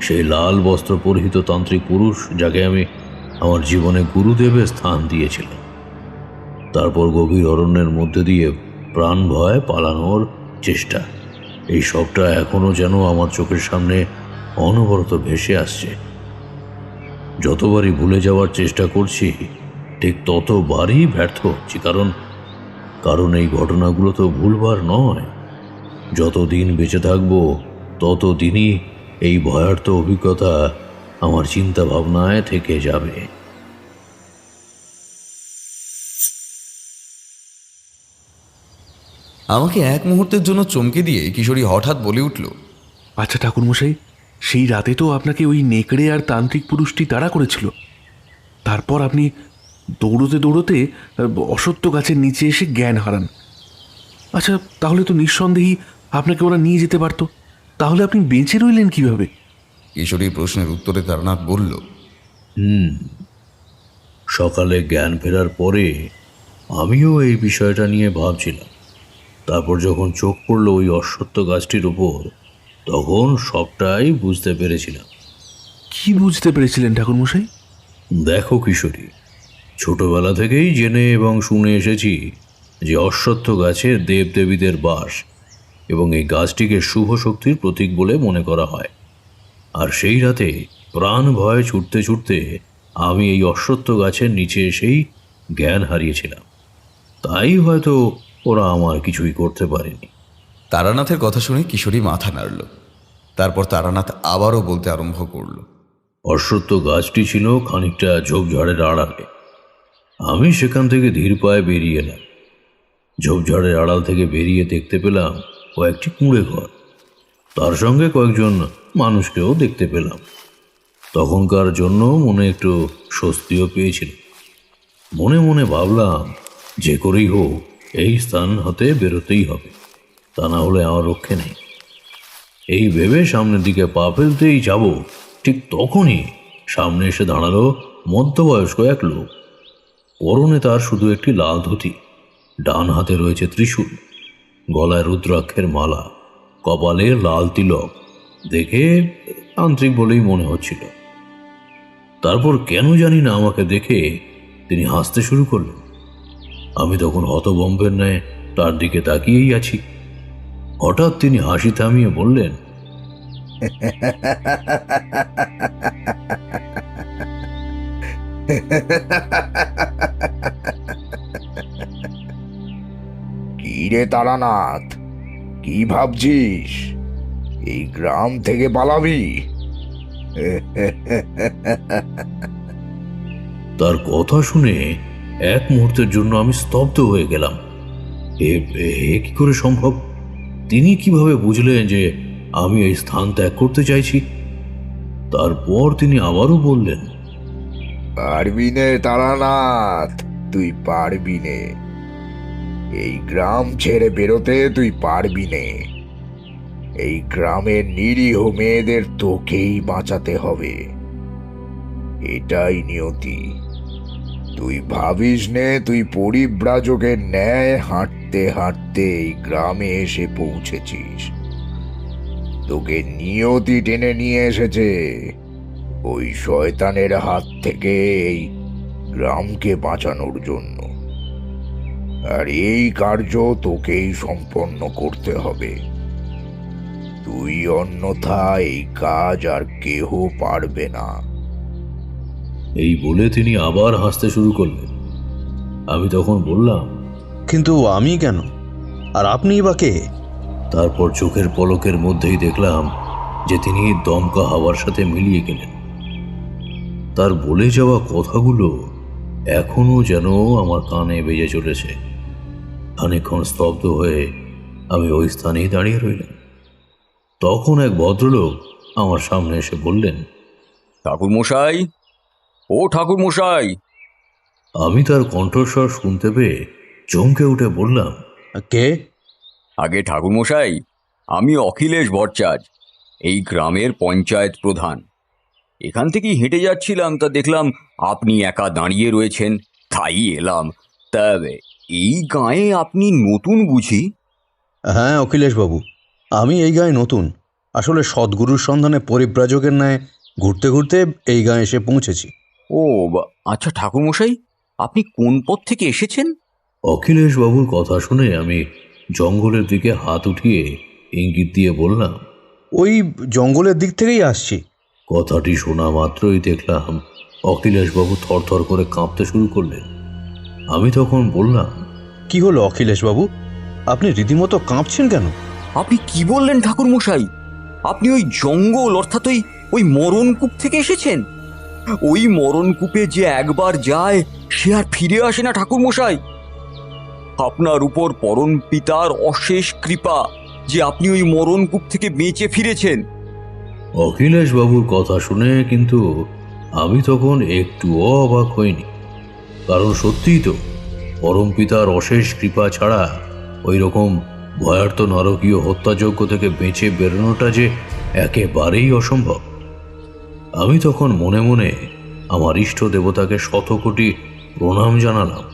সেই লাল বস্ত্র পরিহিত তান্ত্রিক পুরুষ যাকে আমি আমার জীবনে গুরুদেবের স্থান দিয়েছিলাম। তারপর গভীর অরণ্যের মধ্যে দিয়ে প্রাণ ভয় পালানোর চেষ্টা, এই সবটা এখনো যেন আমার চোখের সামনে অনবরত ভেসে আসছে। যতবারই ভুলে যাওয়ার চেষ্টা করছি ঠিক ততবারই ব্যর্থ হচ্ছি। কারণ এই ঘটনাগুলো তো ভুলবার নয়। যতদিন বেঁচে থাকবো ততদিনই এই ভয়ার্ত অভিজ্ঞতা আমার চিন্তা ভাবনায় থেকে যাবে। আমাকে এক মুহূর্তের জন্য চমকে দিয়ে কিশোরী হঠাৎ বলে উঠল, আচ্ছা ঠাকুরমশাই, সেই রাতে তো আপনাকে ওই নেকড়ে আর তান্ত্রিক পুরুষটি তাড়া করেছিল। তারপর আপনি দৌড়তে দৌড়তে অশ্বত্থ গাছের নিচে এসে জ্ঞান হারান। আচ্ছা, তাহলে তো নিঃসন্দেহেই আপনাকে ওরা নিয়ে যেতে পারত। তাহলে আপনি বেঁচে রইলেন কিভাবে? কিশোরীর প্রশ্নের উত্তরে তারানাথ বলল, সকালে জ্ঞান ফেরার পরে আমিও এই বিষয়টা নিয়ে ভাবছিলাম। তারপর যখন চোখ পড়ল ওই অশ্বত্থ গাছটির উপর, তখন সবটাই বুঝতে পেরেছিলাম। কি বুঝতে পেরেছিলেন ঠাকুরমশাই? দেখো কিশোরী, ছোটবেলা থেকেই জেনে এবং শুনে এসেছি যে অশ্বত্থ গাছে দেবদেবীদের বাস এবং এই গাছটিকে শুভ শক্তির প্রতীক বলে মনে করা হয়। আর সেই রাতে প্রাণ ভয়ে ছুটতে ছুটতে আমি এই অশ্বত্থ গাছের নিচে এসেই জ্ঞান হারিয়েছিলাম। তাই হয়তো ওরা আমার কিছুই করতে পারেনি। তারানাথের কথা শুনে কিশোরী মাথা নাড়ল। তারপর তারানাথ আবারও বলতে আরম্ভ করল, অশ্বত্থ গাছটি ছিল খানিকটা ঝোপঝাড়ের আড়ালে। আমি সেখান থেকে ধীর পায়ে বেরিয়ে এলাম। ঝোপঝাড়ের আড়াল থেকে বেরিয়ে দেখতে পেলাম কয়েকটি কুঁড়ে ঘর, তার সঙ্গে কয়েকজন মানুষকেও দেখতে পেলাম। তখনকার জন্য মনে একটু স্বস্তিও পেয়েছিল। মনে মনে ভাবলাম, যে করেই হোক এই স্থান হতে বেরোতেই হবে, তা না হলে আমার রক্ষে নেই। এই ভেবে সামনের দিকে পা ফেলতেই যাব, ঠিক তখনই সামনে এসে দাঁড়ালো মধ্যবয়স্ক এক লোক। পরনে তার শুধু একটি লাল ধুতি, ডান হাতে রয়েছে ত্রিশূল, গলায় রুদ্রাক্ষের মালা, কপালে লাল তিলক। দেখে তান্ত্রিক বলেই মনে হচ্ছিল। তারপর কেন জানি না আমাকে দেখে তিনি হাসতে শুরু করলেন। আমি তখন হতভম্বের ন্যায় তার দিকে তাকিয়েই আছি। হঠাৎ তিনি হাসি থামিয়ে বললেন, কি রে তারানাথ, কি ভাবছিস? এই গ্রাম থেকে পালাবি? তার কথা শুনে এক মুহূর্তের জন্য আমি স্তব্ধ হয়ে গেলাম। এ কি করে সম্ভব? তিনি কিভাবে বুঝলেন যে আমি এই স্থান ত্যাগ করতে চাইছি? তারপর তিনি আবারও বললেন, পারবি নে তারানাথ, তুই পারবি নে। এই গ্রাম ছেড়ে বেরোতে তুই পারবি নে। এই গ্রামের নিরীহ মেয়েদের তোকেই বাঁচাতে হবে, এটাই নিয়তি। তুই ভাবিস নে তুই পরিব্রাজকের ন্যায় হাঁটতে হাঁটতে এই গ্রামে এসে পৌঁছেছিস। তোকে নিয়তি টেনে নিয়ে এসেছে ওই শয়তানের হাত থেকে এই গ্রামকে বাঁচানোর জন্য। আর এই কার্য তোকেই সম্পন্ন করতে হবে। তুই অন্যথা এই কাজ আর কেহ পারবে না। এই বলে তিনি আবার হাসতে শুরু করলেন। আমি তখন বললাম, কিন্তু আমি কেন? আর আপনিই বা কে? তারপর চোখের পলকের মধ্যেই দেখলাম যে তিনি দমকা হাওয়ার সাথে মিলিয়ে গেলেন। তার বলে যাওয়া কথাগুলো এখনো যেন আমার কানে বেজে চলেছে। খানিকক্ষণ স্তব্ধ হয়ে আমি ওই স্থানেই দাঁড়িয়ে রইলাম। তখন এক ভদ্রলোক আমার সামনে এসে বললেন, ঠাকুরমশাই, ও ঠাকুরমশাই। আমি তার কণ্ঠস্বর শুনতে পেয়ে চমকে উঠে বললাম, কে? আগে ঠাকুরমশাই, আমি অখিলেশ ভট্টাচার্য, এই গ্রামের পঞ্চায়েত প্রধান। এখান থেকেই হেঁটে যাচ্ছিলাম, তা দেখলাম আপনি একা দাঁড়িয়ে রয়েছেন, তাই এলাম। তা এই গাঁয়ে আপনি নতুন বুঝি? হ্যাঁ অখিলেশবাবু, আমি এই গাঁয়ে নতুন। আসলে সদ্গুরুর সন্ধানে পরিব্রাজকের ন্যায় ঘুরতে ঘুরতে এই গাঁয়ে এসে পৌঁছেছি। ও আচ্ছা ঠাকুরমশাই, আপনি কোন পথ থেকে এসেছেন? অখিলেশ বাবুর কথা শুনে আমি জঙ্গলের দিকে হাত উঠিয়ে ইঙ্গিত দিয়ে বললাম, ওই জঙ্গলের দিক থেকেই আসছি। কথাটি শোনা মাত্রই দেখলাম অখিলেশবাবু থরথর করে কাঁপতে শুরু করলেন। আমি তখন বললাম, কি হলো অখিলেশবাবু, আপনি রীতিমতো কাঁপছেন কেন? আপনি কি বললেন ঠাকুরমশাই? আপনি ওই জঙ্গল অর্থাৎ ওই মরণকূপ থেকে এসেছেন? ওই মরণকূপে যে একবার যায় সে আর ফিরে আসে না ঠাকুরমশাই। আপনার উপর পরম পিতার অশেষ কৃপা যে আপনি ওই মরণকূপ থেকে বেঁচে ফিরেছেন। অখিলেশ বাবুর কথা শুনে কিন্তু আমি তখন একটুও অবাক হইনি। কারণ সত্যিই তো পরম পিতার অশেষ কৃপা ছাড়া ওই রকম ভয়ার্ত নরকীয় হত্যাযজ্ঞ থেকে বেঁচে বেরোনোটা যে একেবারেই অসম্ভব। আমি তখন মনে মনে আমার ইষ্ট দেবতাকে শতকোটি প্রণাম জানালাম।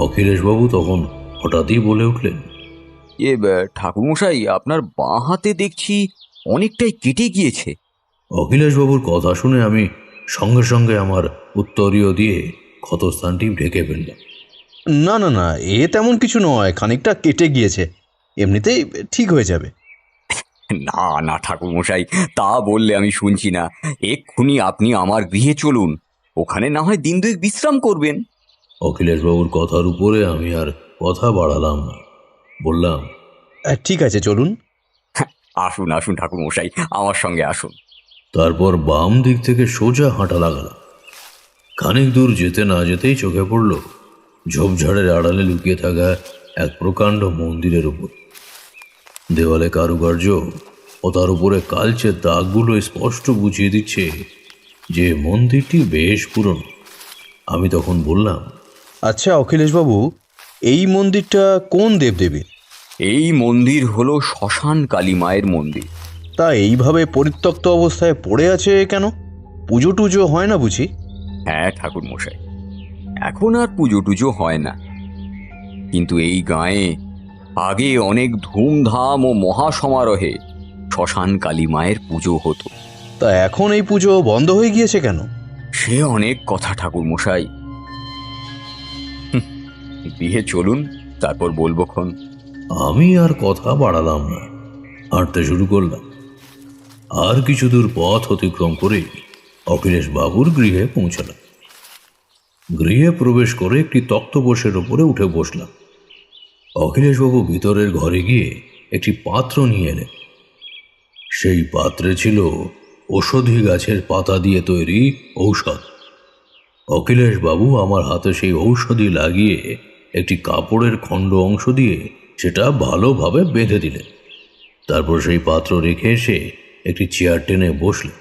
অখিলেশবাবু তখন হঠাৎই বলে উঠলেন, ঠাকুরমশাই, আপনার বাঁ হাতে দেখছি অনেকটাই কেটে গিয়েছে। অখিলেশবাবুর কথা শুনে আমি সঙ্গে সঙ্গে আমার উত্তরীয় দিয়ে ক্ষতস্থানটি ঢেকে ফেললাম। না না না, এ তেমন কিছু নয়, খানিকটা কেটে গিয়েছে, এমনিতেই ঠিক হয়ে যাবে। না না ঠাকুরমশাই, তা বললে আমি শুনছি না। এক্ষুনি আপনি আমার গৃহে চলুন, ওখানে না হয় দিন দুয়েক বিশ্রাম করবেন। অখিলেশবাবুর কথার উপরে আমি আর কথা বাড়ালাম না। বললাম, ঠিক আছে, চলুন। আসুন আসুন ঠাকুরমশাই, আমার সঙ্গে আসুন। তারপর বাম দিক থেকে সোজা হাঁটা লাগালাম। খানিক দূর যেতে না যেতেই চোখে পড়ল ঝোপঝাড়ের আড়ালে লুকিয়ে থাকা এক প্রকাণ্ড মন্দিরের উপর। দেওয়ালে কারুকার্য ও তার উপরে কালচে দাগগুলো স্পষ্ট বুঝিয়ে দিচ্ছে যে মন্দিরটি বেশ পুরনো। আমি তখন বললাম, আচ্ছা অখিলেশবাবু, এই মন্দিরটা কোন দেবদেবীর? এই মন্দির হলো শ্মশান কালী মায়ের মন্দির। তা এইভাবে পরিত্যক্ত অবস্থায় পড়ে আছে কেন? পুজো টুজো হয় না বুঝি? হ্যাঁ ঠাকুরমশাই, এখন আর পুজো টুজো হয় না, কিন্তু এই গাঁয়ে আগে অনেক ধুমধাম ও মহাসমারোহে শ্মশান কালী মায়ের পুজো হতো। তা এখন এই পুজো বন্ধ হয়ে গিয়েছে কেন? সে অনেক কথা ঠাকুরমশাই। গৃহে চলুন, তারপর বলবো খন। আমি আর কথা বাড়ালাম না, হাঁটতে শুরু করলাম। আর কিছু দূর পথ অতিক্রম করে অখিলেশ বাবুর গৃহে পৌঁছালাম। গৃহে প্রবেশ করে একটি তক্তপোষের ওপরে উঠে বসলাম। অখিলেশবাবু ভিতরের ঘরে গিয়ে একটি পাত্র নিয়ে এলেন। সেই পাত্রে ছিল ঔষধি গাছের পাতা দিয়ে তৈরি ঔষধ। অখিলেশবাবু আমার হাতে সেই ঔষধি লাগিয়ে একটি কাপড়ের খণ্ড অংশ দিয়ে সেটা ভালোভাবে বেঁধে দিলেন। তারপর সেই পাত্র রেখে এসে একটি চেয়ার টেনে বসলেন।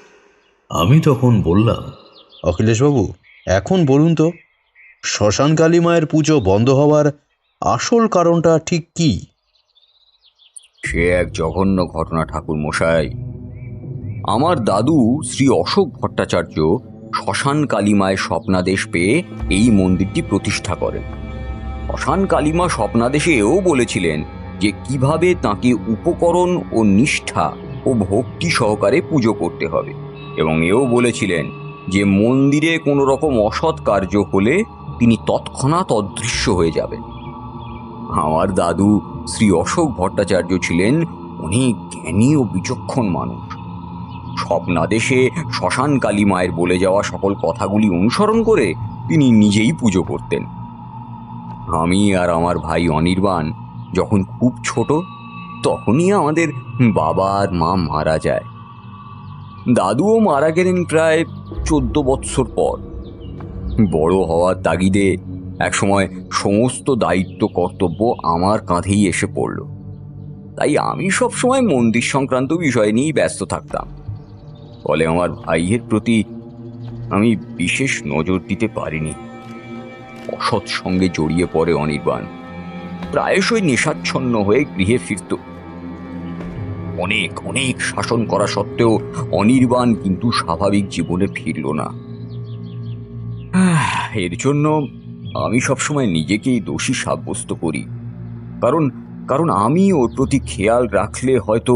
আমি তখন বললাম, অখিলেশবাবু, এখন বলুন তো, শ্মশান কালী মায়ের পুজো বন্ধ হওয়ার আসল কারণটা ঠিক কি? সে এক জঘন্য ঘটনা ঠাকুরমশাই। আমার দাদু শ্রী অশোক ভট্টাচার্য শ্মশান কালী মায়ের স্বপ্নাদেশ পেয়ে এই মন্দিরটি প্রতিষ্ঠা করেন। শ্মশান কালীমা স্বপ্নাদেশে এও বলেছিলেন যে কিভাবে তাঁকে উপকরণ ও নিষ্ঠা ও ভক্তি সহকারে পুজো করতে হবে, এবং এও বলেছিলেন যে মন্দিরে কোনো রকম অসৎ কার্য হলে তিনি তৎক্ষণাৎ অদৃশ্য হয়ে যাবেন। আমার দাদু শ্রী অশোক ভট্টাচার্য ছিলেন অনেক জ্ঞানী ও বিচক্ষণ মানুষ। স্বপ্নাদেশে শ্মশান কালী মায়ের বলে যাওয়া সকল কথাগুলি অনুসরণ করে তিনি নিজেই পুজো করতেন। আমি আর আমার ভাই অনির্বাণ যখন খুব ছোট, তখনই আমাদের বাবা আর মা মারা যায়। দাদুও মারা গেলেন প্রায় 14 বৎসর পর। বড় হওয়ার তাগিদে একসময় সমস্ত দায়িত্ব কর্তব্য আমার কাঁধেই এসে পড়ল। তাই আমি সবসময় মন্দির সংক্রান্ত বিষয় নিয়েই ব্যস্ত থাকতাম। ফলে আমার ভাইয়ের প্রতি আমি বিশেষ নজর দিতে পারিনি। অসৎ সঙ্গে জড়িয়ে পড়ে অনির্বাণ। প্রায়শই নেশাচ্ছন্ন হয়ে গৃহে ফিরত। অনেক অনেক শাসন করা সত্ত্বেও অনির্বাণ কিন্তু স্বাভাবিক জীবনে ফিরল না। এর জন্য আমি সবসময় নিজেকেই দোষী সাব্যস্ত করি। কারণ আমি ওর প্রতি খেয়াল রাখলে হয়তো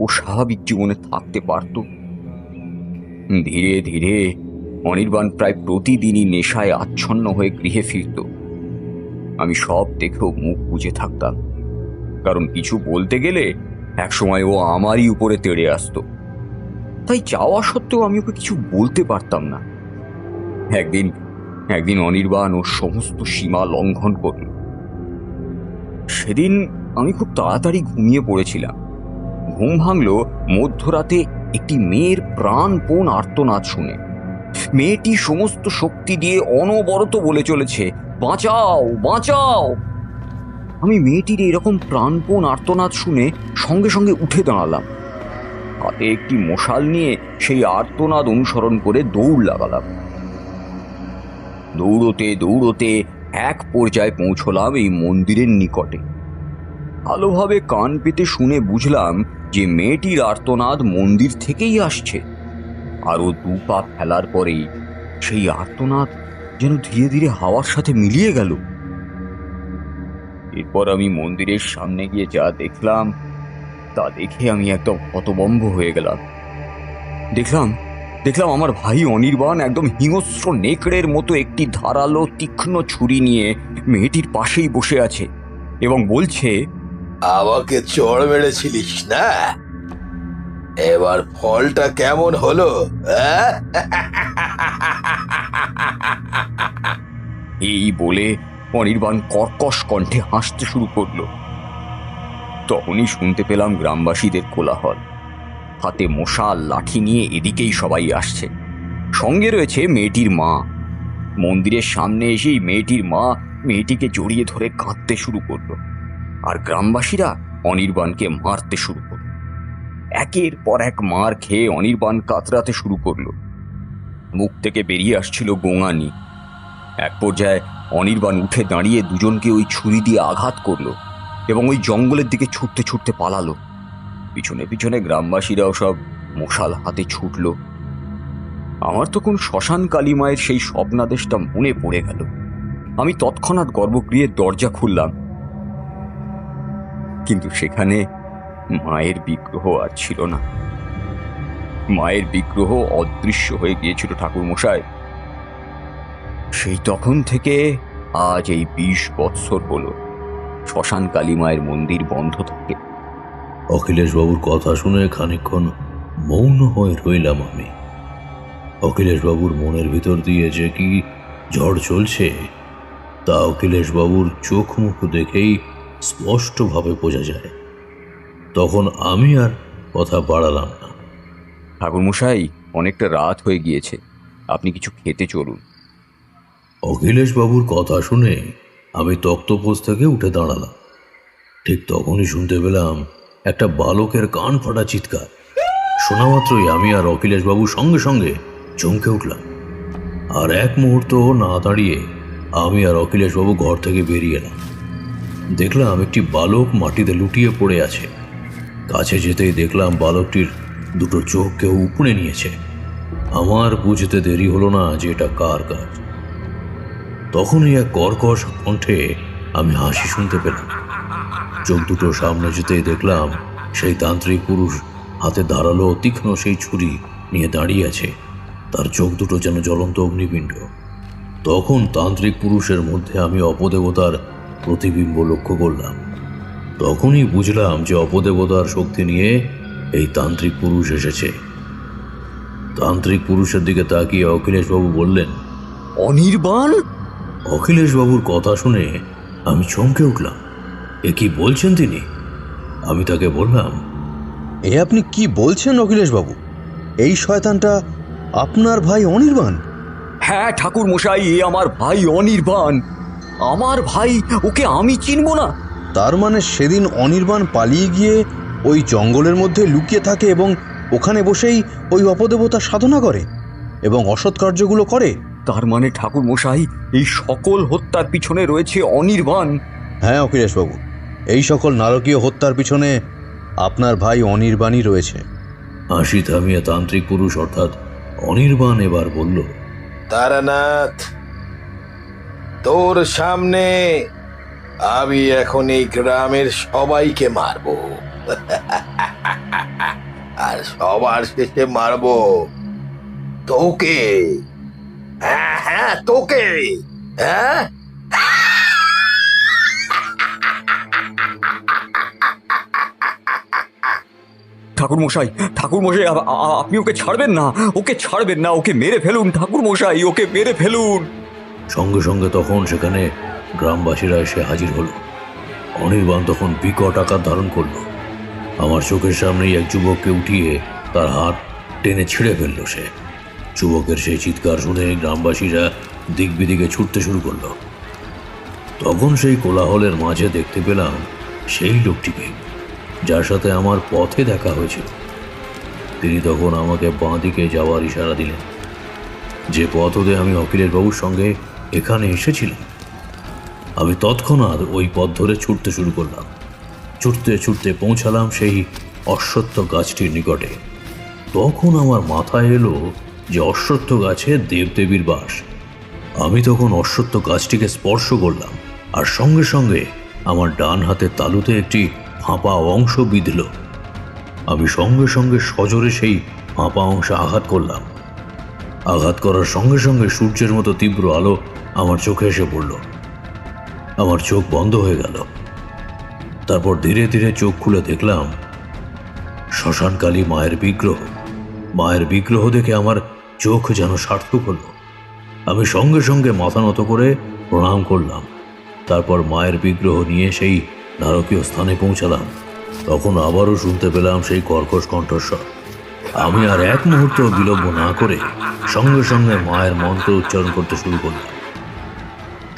ও স্বাভাবিক জীবনে থাকতে পারত। ধীরে ধীরে অনির্বাণ প্রায় প্রতিদিনই নেশায় আচ্ছন্ন হয়ে গৃহে ফিরত। আমি সব দেখেও মুখ বুজে থাকতাম, কারণ কিছু বলতে গেলে একসময় ও আমারই উপরে তেড়ে আসতো। তাই চাওয়া সত্ত্বেও আমি ওকে কিছু বলতে পারতাম না। একদিন অনির্বাণ ওর সমস্ত সীমা লঙ্ঘন করল। সেদিন আমি খুব তাড়াতাড়ি ঘুমিয়ে পড়েছিলাম। ঘুম ভাঙল মধ্যরাতে একটি মেয়ের প্রাণপণ আর্তনাদ শুনে। মেয়েটি সমস্ত শক্তি দিয়ে অনবরত বলে চলেছে, বাঁচাও বাঁচাও। আমি মেয়েটির এরকম প্রাণপণ আর্তনাদ শুনে সঙ্গে সঙ্গে উঠে দাঁড়ালাম। হাতে একটি মশাল নিয়ে সেই আর্তনাদ অনুসরণ করে দৌড় লাগালাম। দৌড়তে দৌড়তে এক পর্যায়ে পৌঁছলাম এই মন্দিরের নিকটে। ভালোভাবে কান পেতে শুনে বুঝলাম যে মেয়েটির আর্তনাদ মন্দির থেকেই আসছে। আরো 2 পা ফেলার পরেই সেই আর্তনাদ যেন ধীরে ধীরে হাওয়ার সাথে মিলিয়ে গেল। এরপর আমি মন্দিরের সামনে গিয়ে যা দেখলাম তা দেখে আমি একদম হতভম্ব হয়ে গেলাম। দেখলাম আমার ভাই অনির্বাণ একদম হিংস্র নেকড়ের মতো একটি ধারালো তীক্ষ্ণ ছুরি নিয়ে মেয়েটির পাশেই বসে আছে এবং বলছে, আমাকে চড় মেরেছিলিস না? এবার ফলটা কেমন হলো? এই বলে অনির্বাণ কর্কশ কণ্ঠে হাসতে শুরু করলো। তখনই শুনতে পেলাম গ্রামবাসীদের কোলাহল। হাতে মশাল লাঠি নিয়ে এদিকেই সবাই আসছে। সঙ্গে রয়েছে মেয়েটির মা। মন্দিরের সামনে এসেই মেয়েটির মা মেয়েটিকে জড়িয়ে ধরে কাঁদতে শুরু করলো। আর গ্রামবাসীরা অনির্বাণকে মারতে শুরু করলো। একের পর এক মার খেয়ে অনির্বাণ কাতরাতে শুরু করলো। মুখ থেকে বেরিয়ে আসছিল গোঙানি। এক পর্যায়ে অনির্বাণ উঠে দাঁড়িয়ে দুজনকে ওই ছুরি দিয়ে আঘাত করলো এবং ওই জঙ্গলের দিকে ছুটতে ছুটতে পালালো। পিছনে পিছনে গ্রামবাসীরাও সব মশাল হাতে ছুটল। আমার তখন শ্মশান কালী মায়ের সেই স্বপ্নাদেশটা মনে পড়ে গেল। আমি তৎক্ষণাৎ গর্ভগৃহের দরজা খুললাম, কিন্তু সেখানে মায়ের বিগ্রহ আর ছিল না। মায়ের বিগ্রহ অদৃশ্য হয়ে গিয়েছিল ঠাকুর মশাই। সেই তখন থেকে আজ এই 20 বৎসর হলো শ্মশান কালী মায়ের মন্দির বন্ধ থাকে। অখিলেশবাবুর কথা শুনে খানিকক্ষণ মৌন হয়ে রইলাম আমি। অখিলেশবাবুর মনের ভিতর দিয়ে যে কি ঝড় চলছে তা অখিলেশবাবুর চোখ মুখ দেখেই স্পষ্টভাবে বোঝা যায়। তখন আমি আর কথা বাড়ালাম না। ঠাকুর মশাই, অনেকটা রাত হয়ে গিয়েছে, আপনি কিছু খেতে চলুন। অখিলেশবাবুর কথা শুনে আমি তক্তপোষ থেকে উঠে দাঁড়ালাম। ঠিক তখনই শুনতে পেলাম একটা বালকের কান ফাটা চিৎকার। শোনা মাত্রই আমি আর অখিলেশবাবু সঙ্গে সঙ্গে চমকে উঠলাম। আর এক মুহূর্ত না দাঁড়িয়ে আমি আর অখিলেশবাবু ঘর থেকে বেরিয়ে এলাম। দেখলাম একটি বালক মাটিতে লুটিয়ে পড়ে আছে। কাছে যেতেই দেখলাম বালকটির 2 চোখ কেউ উপড়ে নিয়েছে। আমার বুঝতে দেরি হলো না যে এটা কার কাজ। তখনই এক কর্কশ কণ্ঠে আমি হাসি শুনতে পেলাম। চোখ 2 সামনে যেতেই দেখলাম সেই তান্ত্রিক পুরুষ হাতে ধারালো তীক্ষ্ণ সেই ছুরি নিয়ে দাঁড়িয়ে আছে। তার চোখ 2 যেন জ্বলন্ত অগ্নিপিণ্ড। তখন তান্ত্রিক পুরুষের মধ্যে আমি অপদেবতার প্রতিবিম্ব লক্ষ্য করলাম। তখনই বুঝলাম যে অপদেবতার শক্তি নিয়ে এই তান্ত্রিক পুরুষ এসেছে। তান্ত্রিক পুরুষের দিকে তাকিয়ে অখিলেশবাবু বললেন, অনির্বাণ? অখিলেশবাবুর কথা শুনে আমি চমকে উঠলাম। এ কি বলছেন তিনি? আমি তাকে বললাম, এ আপনি কি বলছেন অখিলেশবাবু? এই শয়তানটা আপনার ভাই অনির্বাণ? হ্যাঁ ঠাকুর মশাই, এ আমার ভাই অনির্বাণ। আমার ভাই, ওকে আমি চিনব না? তার মানে সেদিন অনির্বাণ পালিয়ে গিয়ে ওই জঙ্গলের মধ্যে লুকিয়ে থাকে এবং ওখানে বসেই ওই অপদেবতা সাধনা করে এবং অসৎ কার্যগুলো করে? তার মানে ঠাকুর মশাই, এই সকল হত্যার পিছনে রয়েছে অনির্বাণ? হ্যাঁ অখিলেশবাবু, এই সকল নারকীয় হত্যার পিছনে আপনার ভাই অনির্বাণই রয়েছে। হাসি থামিয়ে তান্ত্রিক পুরুষ অর্থাৎ অনির্বাণ এবার বলল, তারানাথ, তোর সামনে আমি এখন এই গ্রামের সবাইকে মারবো আর সবার শেষে মারবো তোকে। হ্যাঁ হ্যাঁ, তোকে। হ্যাঁ, ঠাকুর মশাই, ঠাকুর মশাই, আপনি ওকে ছাড়বেন না, ওকে ছাড়বেন না, ওকে মেরে ফেলুন ঠাকুর মশাই, ওকে মেরে ফেলুন। সঙ্গে সঙ্গে তখন সেখানে গ্রামবাসীরা এসে হাজির হলো। অনির্বাণ তখন বিকট আকার ধারণ করলো। আমার চোখের সামনেই এক যুবককে উঠিয়ে তার হাত টেনে ছিঁড়ে ফেলল সে। যুবকের সেই চিৎকার শুনে গ্রামবাসীরা দিক বিদিকে ছুটতে শুরু করলো। তখন সেই কোলাহলের মাঝে দেখতে পেলাম সেই লোকটিকে যার সাথে আমার পথে দেখা হয়েছিল। তিনি তখন আমাকে বাঁ দিকে যাওয়ার ইশারা দিলেন, যে পথ হতে আমি অখিলেশ বাবুর সঙ্গে এখানে এসেছিলাম। আমি তৎক্ষণাৎ ওই পথ ধরে ছুটতে শুরু করলাম। ছুটতে ছুটতে পৌঁছালাম সেই অশ্বত্থ গাছটির নিকটে। তখন আমার মাথায় এলো যে অশ্বত্থ গাছে দেবদেবীর বাস। আমি তখন অশ্বত্থ গাছটিকে স্পর্শ করলাম, আর সঙ্গে সঙ্গে আমার ডান হাতের তালুতে একটি ফাঁপা অংশ বিঁধল। আমি সঙ্গে সঙ্গে সজোরে সেই ফাঁপা অংশে আঘাত করলাম। আঘাত করার সঙ্গে সঙ্গে সূর্যের মতো তীব্র আলো আমার চোখে এসে পড়ল। আমার চোখ বন্ধ হয়ে গেল। তারপর ধীরে ধীরে চোখ খুলে দেখলাম শ্মশানকালী মায়ের বিগ্রহ। মায়ের বিগ্রহ দেখে আমার চোখ যেন সার্থক হলো। আমি সঙ্গে সঙ্গে মাথা নত করে প্রণাম করলাম। তারপর মায়ের বিগ্রহ নিয়ে সেই নারকীয় স্থানে পৌঁছালাম। তখন আবারও শুনতে পেলাম সেই কর্কশ কণ্ঠস্বর। আমি আর এক মুহূর্ত বিলম্ব না করে সঙ্গে সঙ্গে মায়ের মন্ত্র উচ্চারণ করতে শুরু করলাম।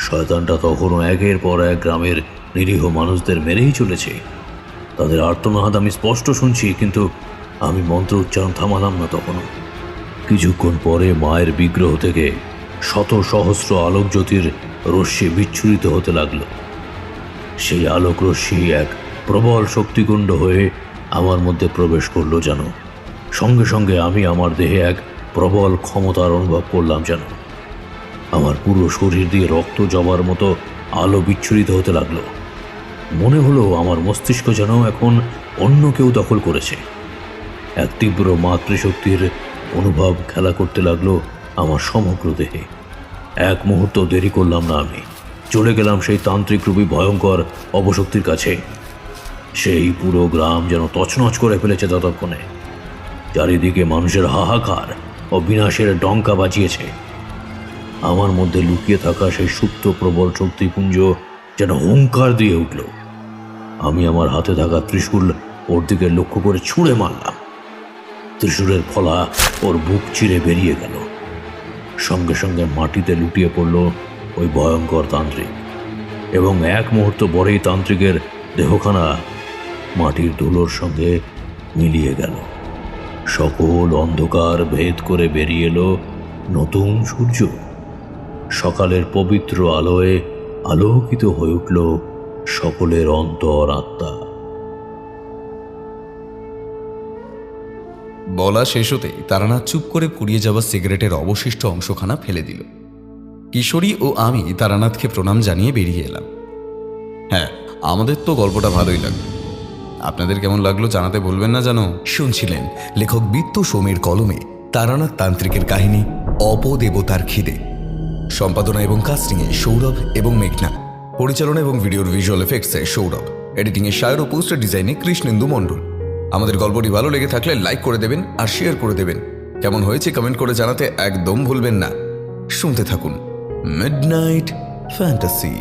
শয়তানটা তখনও একের পর এক গ্রামের নিরীহ মানুষদের মেরেই চলেছে। তাদের আর্তনাদ আমি স্পষ্ট শুনছি, কিন্তু আমি মন্ত্র উচ্চারণ থামালাম না তখনও। কিছুক্ষণ পরে মায়ের বিগ্রহ থেকে শত সহস্র আলোক জ্যোতির রশ্মি বিচ্ছুরিত হতে লাগল। সেই আলোক রশ্মি এক প্রবল শক্তিকুণ্ড হয়ে আমার মধ্যে প্রবেশ করলো যেন। সঙ্গে সঙ্গে আমি আমার দেহে এক প্রবল ক্ষমতার অনুভব করলাম যেন। আমার পুরো শরীর দিয়ে রক্ত জমার মতো আলো বিচ্ছুরিত হতে লাগলো। মনে হলো আমার মস্তিষ্ক যেন এখন অন্য কেউ দখল করেছে। এক তীব্র মাতৃশক্তির অনুভব খেলা করতে লাগলো আমার সমগ্র দেহে। এক মুহূর্ত দেরি করলাম না, আমি চলে গেলাম সেই তান্ত্রিক রূপী ভয়ঙ্কর অবশক্তির কাছে। সেই পুরো গ্রাম যেন তছনছ করে ফেলেছে ততক্ষণে। চারিদিকে মানুষের হাহাকার ও বিনাশের ডঙ্কা বাজিয়েছে। আমার মধ্যে লুকিয়ে থাকা সেই সুপ্ত প্রবল শক্তিপুঞ্জ যেন হুঙ্কার দিয়ে উঠল। আমি আমার হাতে থাকা ত্রিশূল ওর দিকে লক্ষ্য করে ছুঁড়ে মারলাম। ত্রিশূলের ফলা ওর বুক চিরে বেরিয়ে গেল। সঙ্গে সঙ্গে মাটিতে লুটিয়ে পড়ল ওই ভয়ঙ্কর তান্ত্রিক, এবং এক মুহূর্ত পরেই তান্ত্রিকের দেহখানা মাটির ধুলোর সঙ্গে মিলিয়ে গেল। সকল অন্ধকার ভেদ করে বেরিয়ে এলো নতুন সূর্য। সকালের পবিত্র আলোয় আলোকিত হয়ে উঠল সকলের অন্তর আত্মা। বলা শেষ হতেই তারানাথ চুপ করে পুড়িয়ে যাওয়া সিগারেটের অবশিষ্ট অংশখানা ফেলে দিল। কিশোরী ও আমি তারানাথকে প্রণাম জানিয়ে বেরিয়ে এলাম। হ্যাঁ, আমাদের তো গল্পটা ভালোই লাগলো। আপনাদের কেমন লাগলো জানাতে বলবেন না যেন। শুনছিলেন লেখক বিত্ত সোমের কলমে তারানাথ তান্ত্রিকের কাহিনী অপদেবতার খিদে। সম্পাদনা এবং কাস্টিংয়ে সৌরভ এবং মেঘনা। পরিচালনা এবং ভিডিওর ভিজুয়াল এফেক্টসে সৌরভ। এডিটিংয়ে শায়র ও পোস্টার ডিজাইনে কৃষ্ণেন্দু মণ্ডল। আমাদের গল্পটি ভালো লেগে থাকলে লাইক করে দেবেন আর শেয়ার করে দেবেন। কেমন হয়েছে কমেন্ট করে জানাতে একদম ভুলবেন না। শুনতে থাকুন মিডনাইট ফ্যান্টাসি।